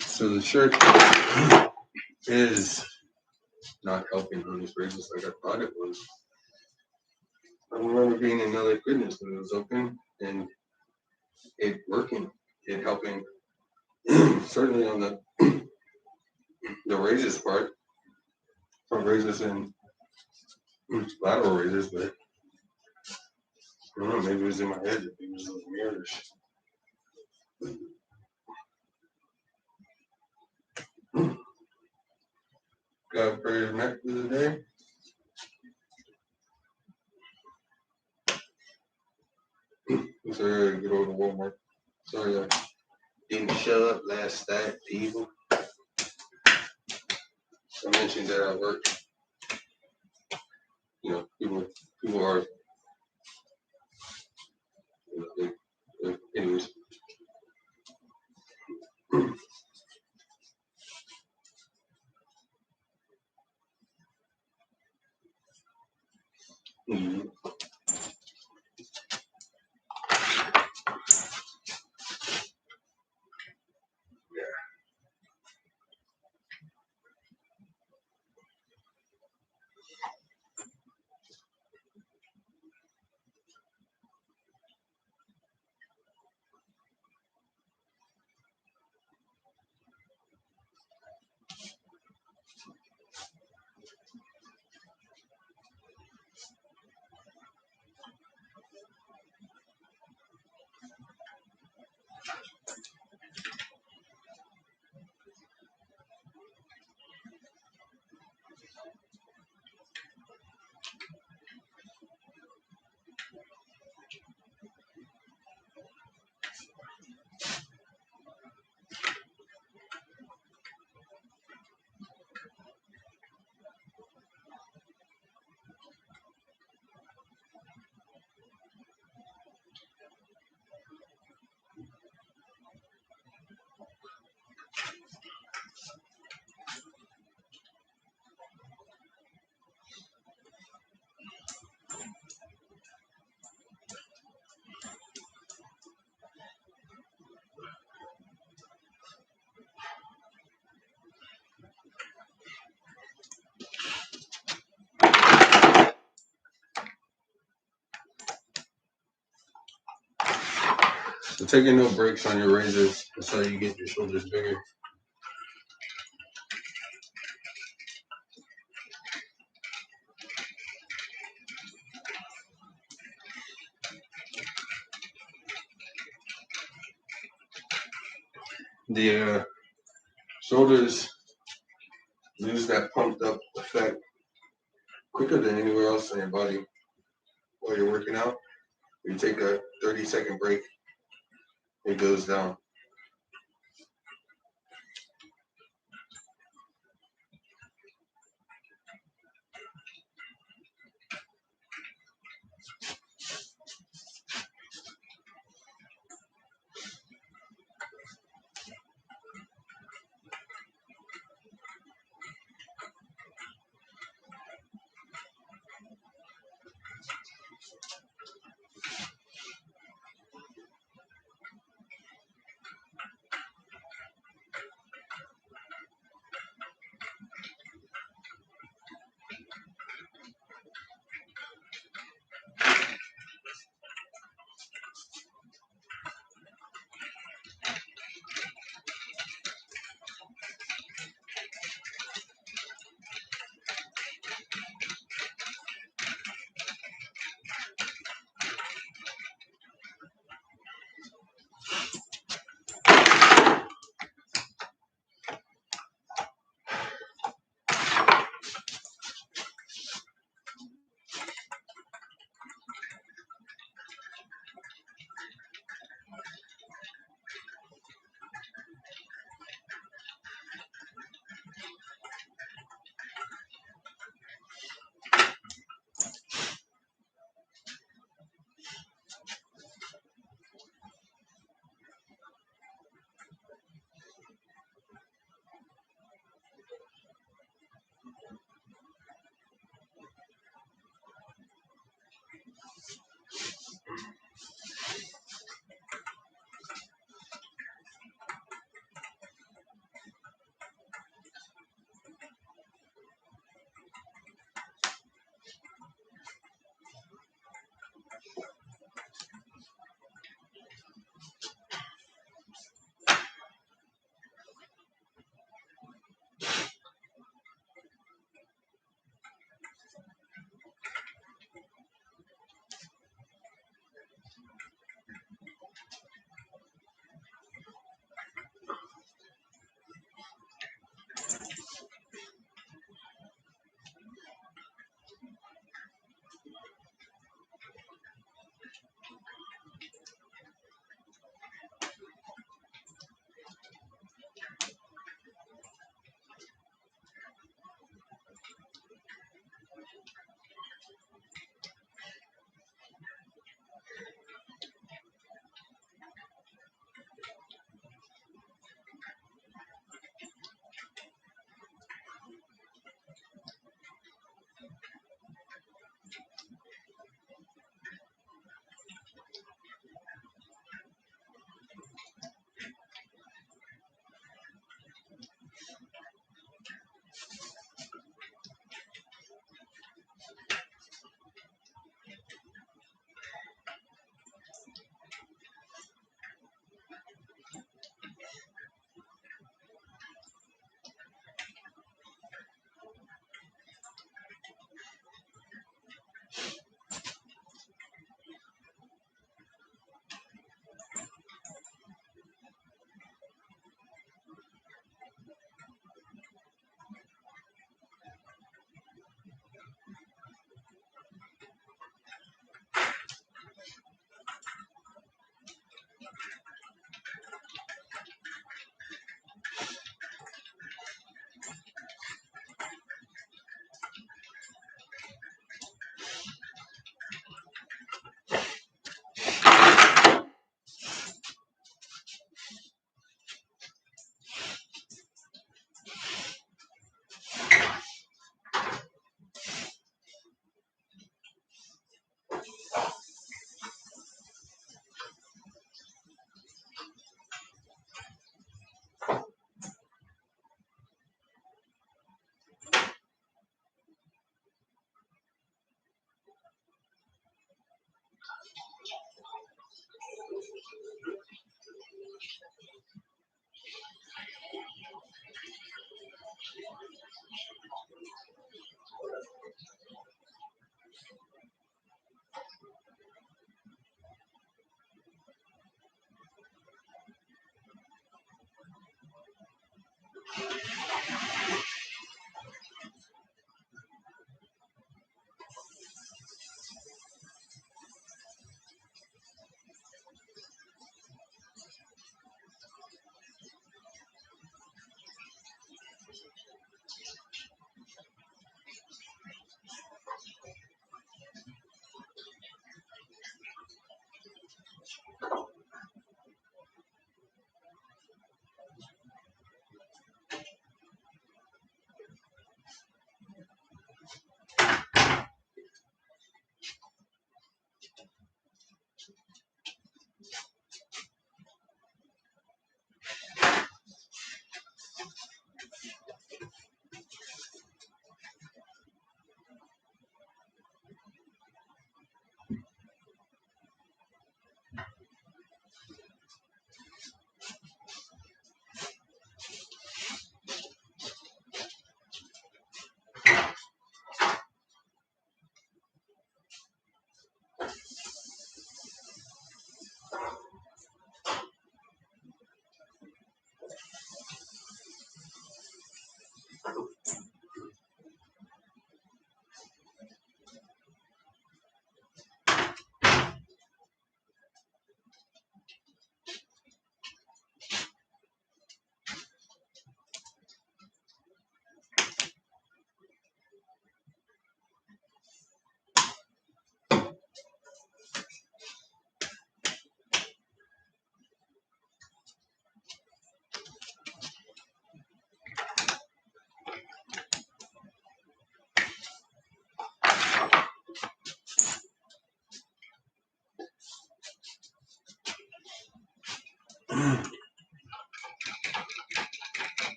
So the shirt is not helping on these raises like I thought it was. I remember being in LA Fitness when it was open and it working, it helping certainly on the raises part, front raises and lateral raises, but I don't know, maybe it was in my head, maybe it was those mirrors. Got for your neck for the day. Sorry, I get over to Walmart. Sorry, I didn't show up last night, people. I mentioned that at work. You know, people are, anyways. Mm-hmm. So taking no breaks on your raises, that's how you get your shoulders bigger. The shoulders lose that pumped up effect quicker than anywhere else in your body while you're working out. You take a 30-second break, it goes down.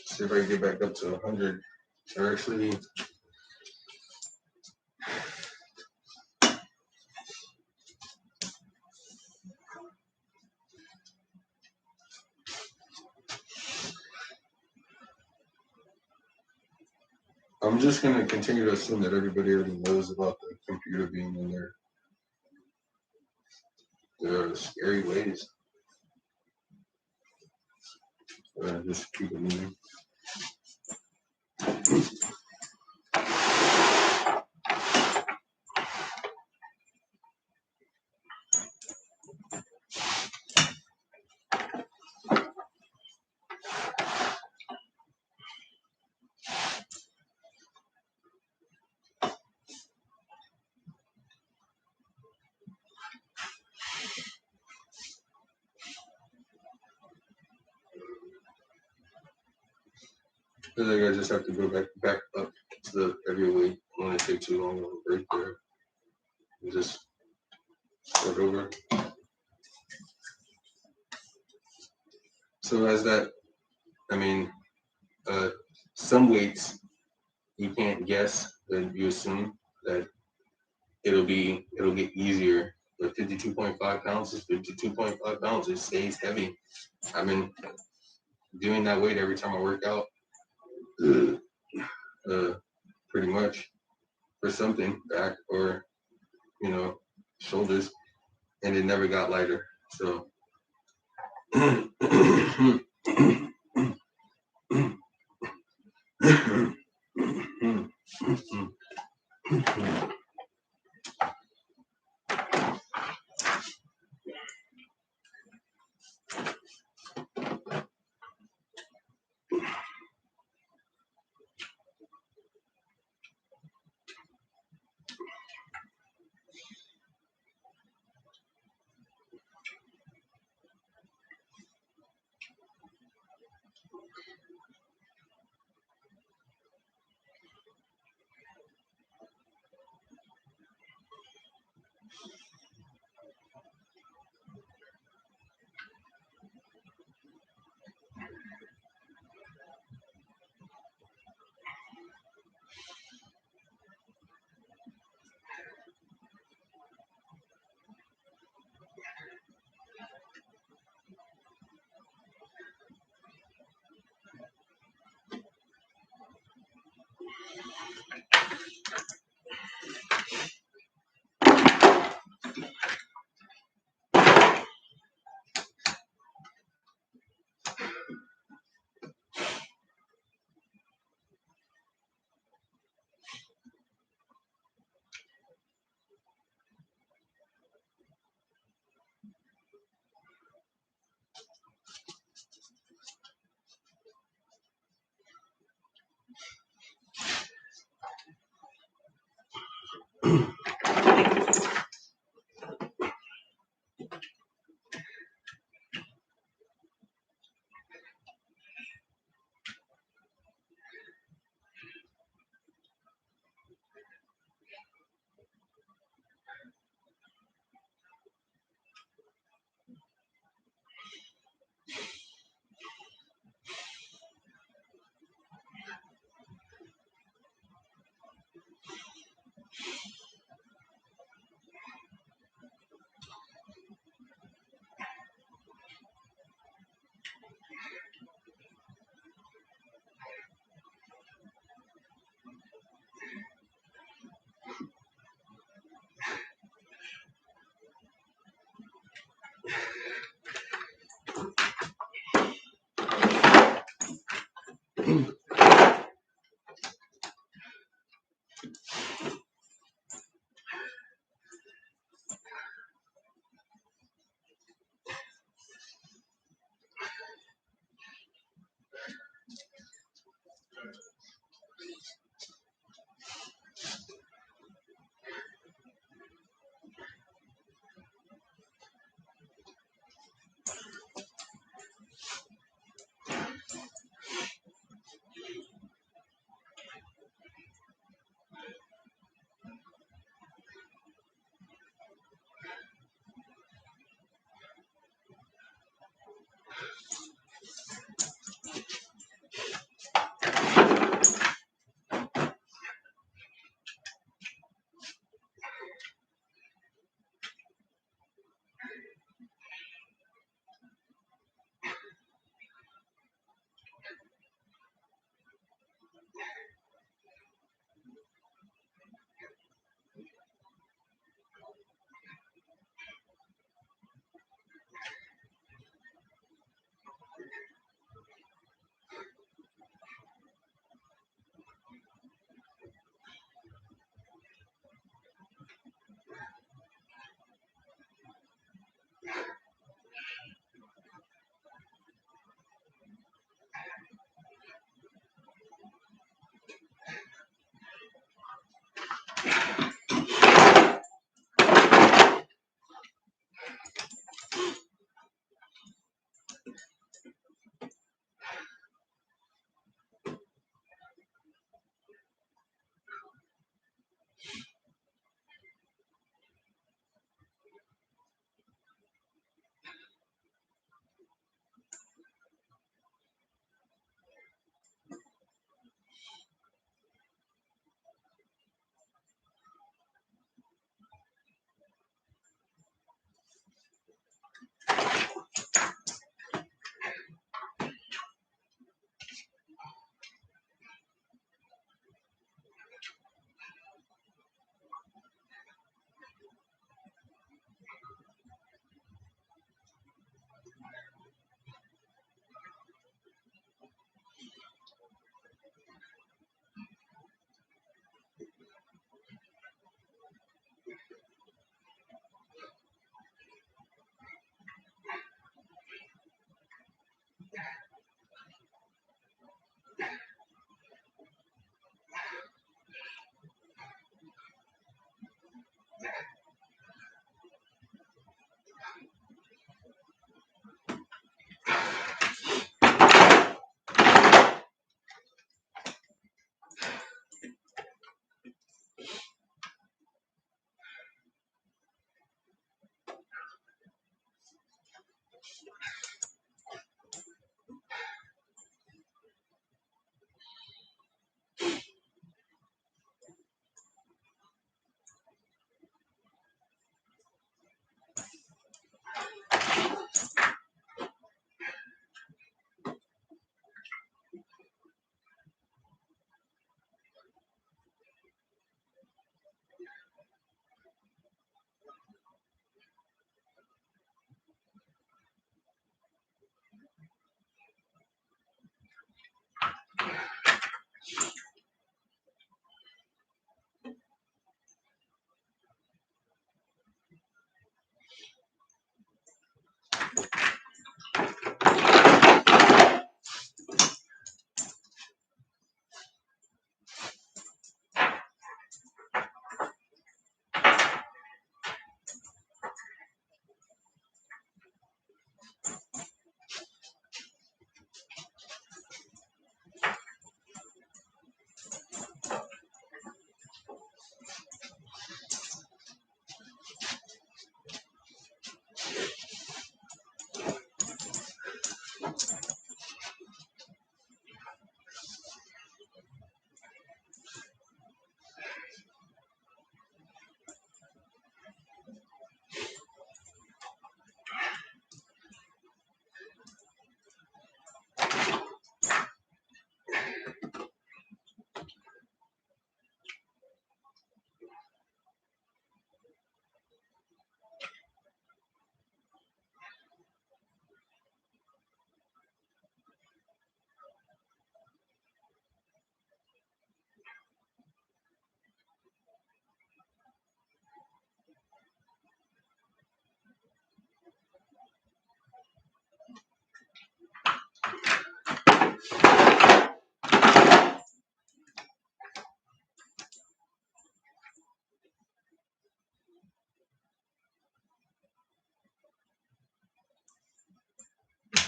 See if I can get back up to 100. Or actually, I'm just going to continue to assume that everybody already knows about the computer being in there. There are scary ways. Just keep it moving. I think I just have to go back up to the heavyweight. I don't want to take too long of a break there. And just start over. So as that, I mean, some weights you can't guess, but you assume that it'll get easier. But 52.5 pounds is 52.5 pounds. It stays heavy. I've been doing that weight every time I work out. Pretty much for something, back or shoulders, and it never got lighter. So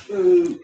Mm.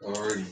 Alrighty.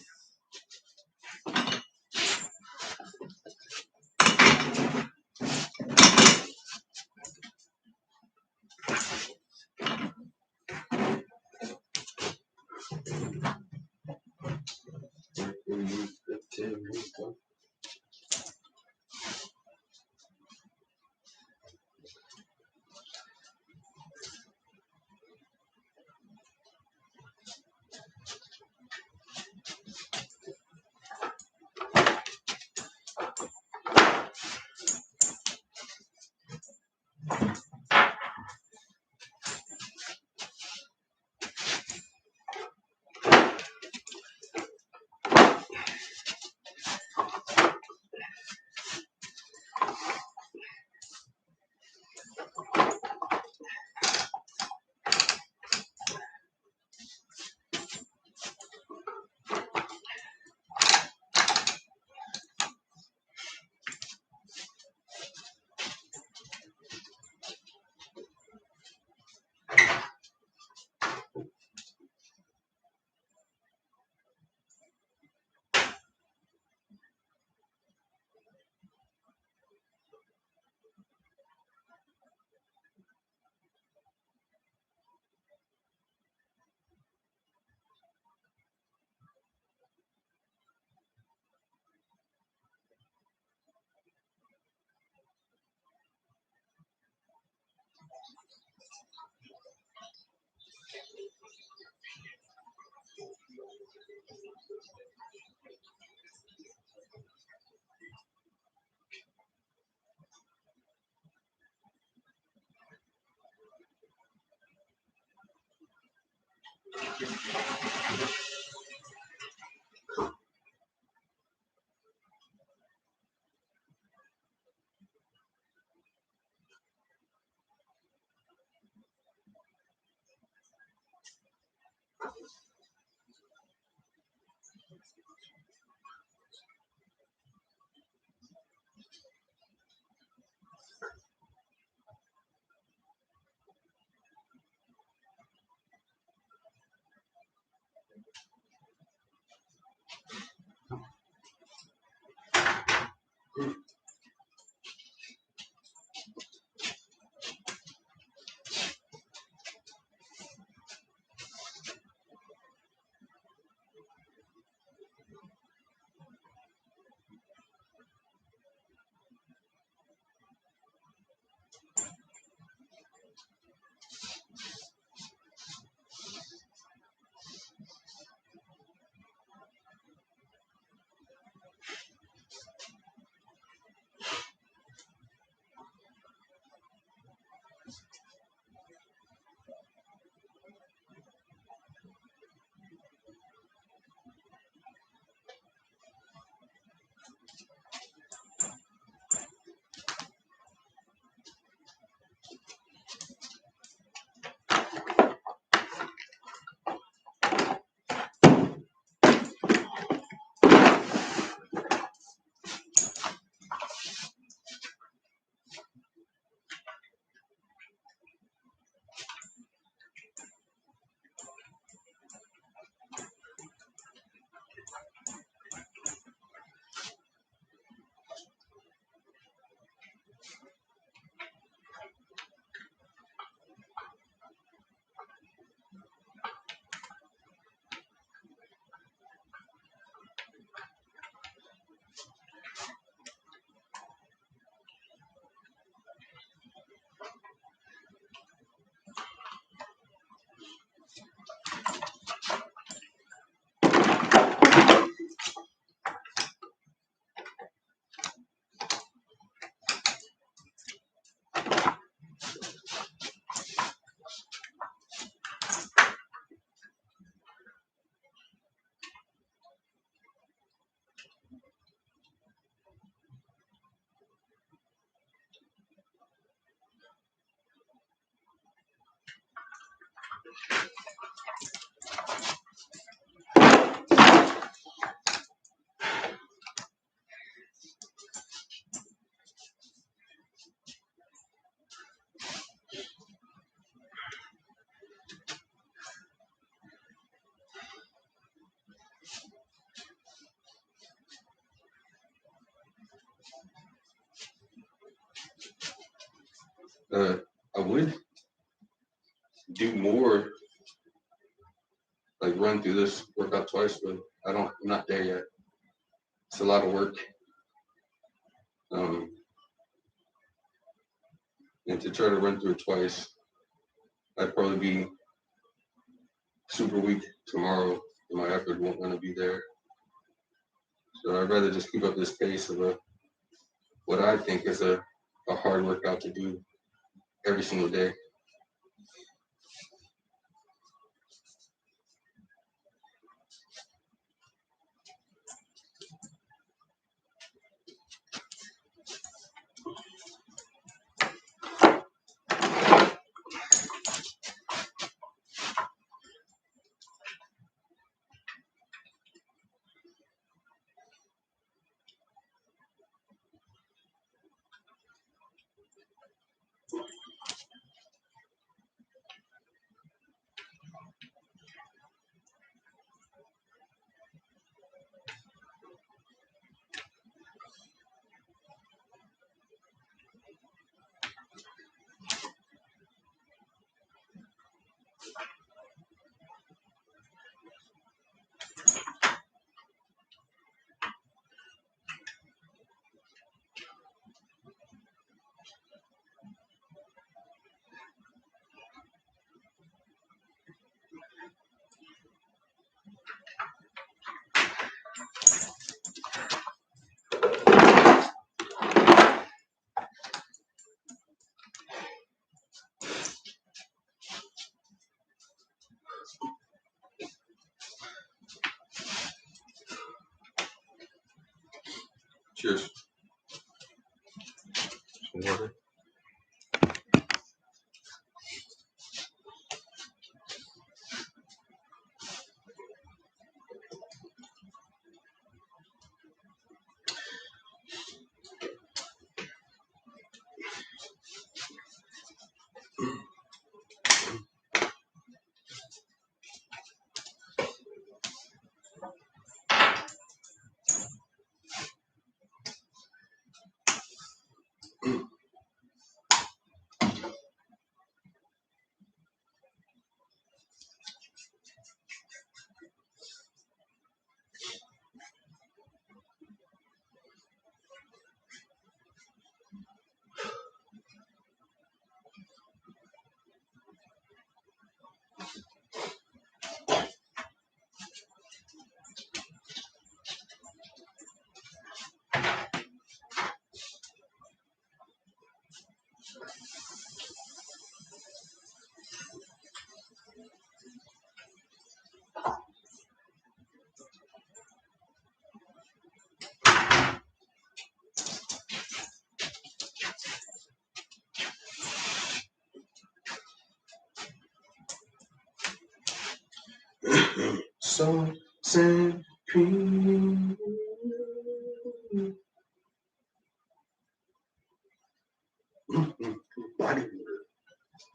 I would do more, like run through this workout twice, but I'm not there yet. It's a lot of work. Um, and to try to run through it twice, I'd probably be super weak tomorrow, and my effort won't want to be there. So I'd rather just keep up this pace of what I think is a hard workout to do every single day. Cheers. Some water. So sand cream. Bodybuilder.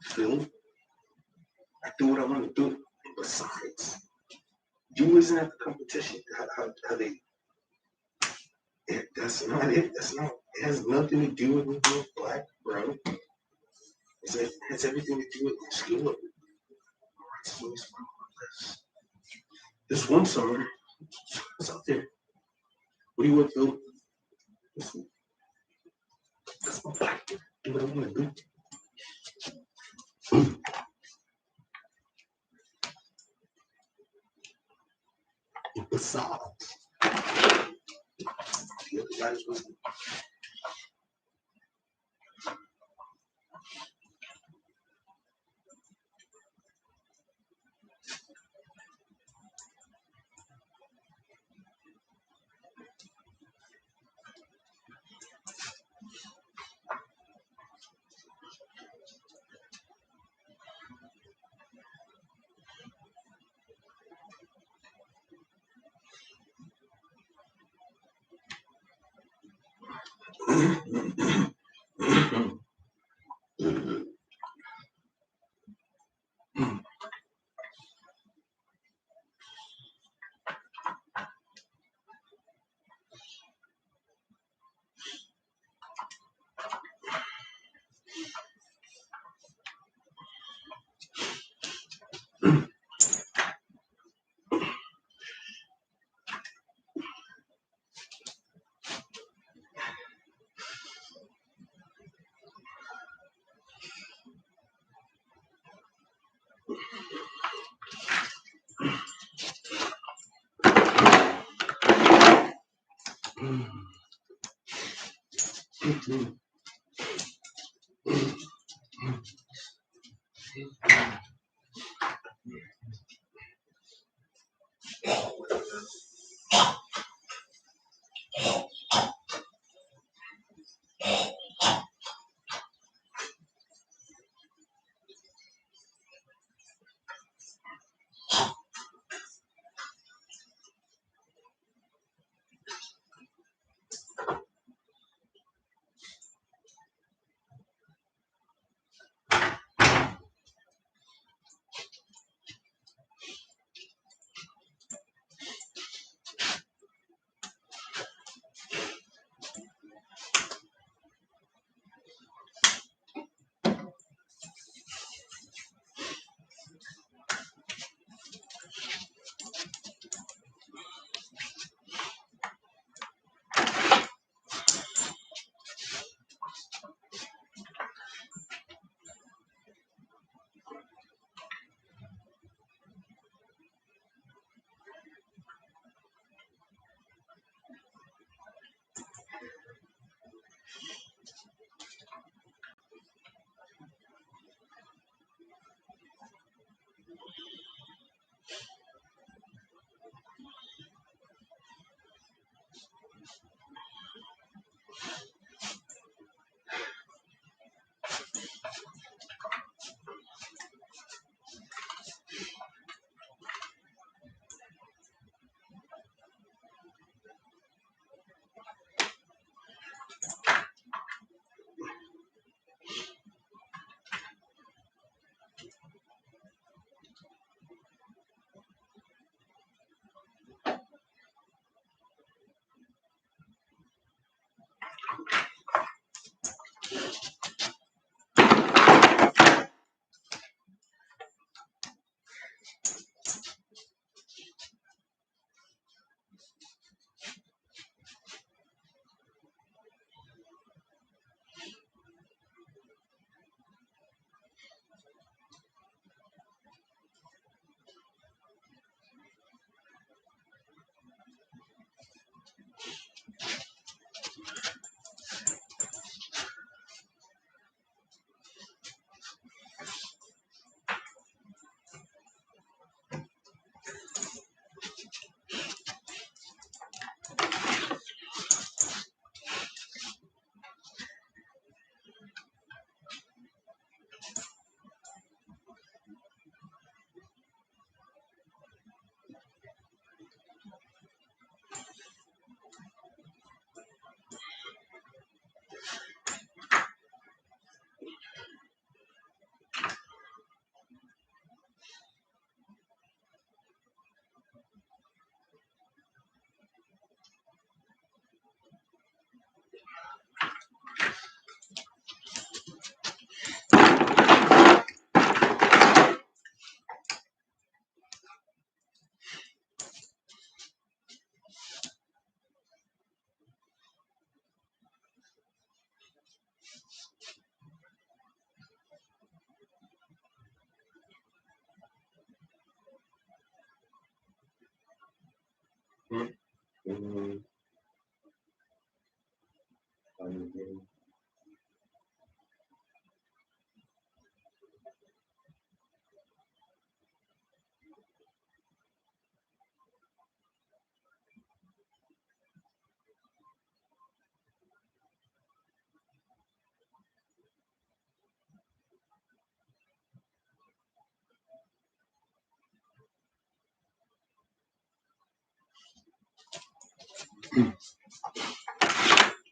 Phil, I do what I want to do. Besides, you isn't at the competition. How they. That's not it. That's not. It has nothing to do with me being black, bro. It has everything to do with my skill. This one summer, what's out there? What do you want, Phil? That's my black. Do what I want to do. Besides, the other guys was.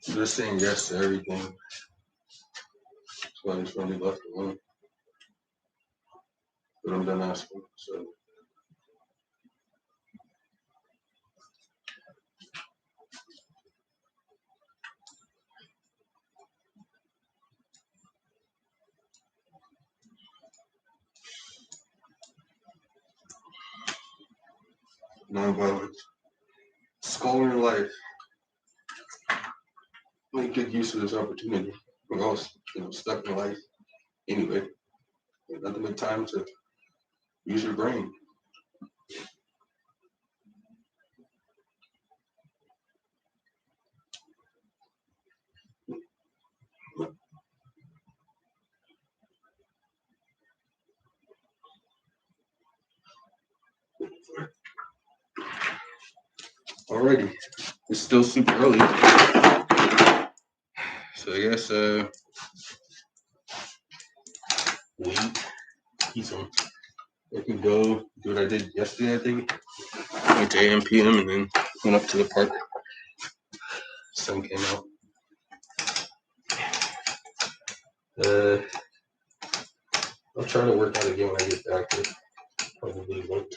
Just saying yes to everything. That's why he's really left alone. But I'm done asking. So nonviolent. Scholar in life. Make good use of this opportunity. We're all stuck in life anyway. Nothing but time to use your brain. already. It's still super early. So I guess wait. Eat some. I can go do what I did yesterday, I think. Went to AM PM and then went up to the park. Sun came out. I'll try to work out again when I get back. Probably won't.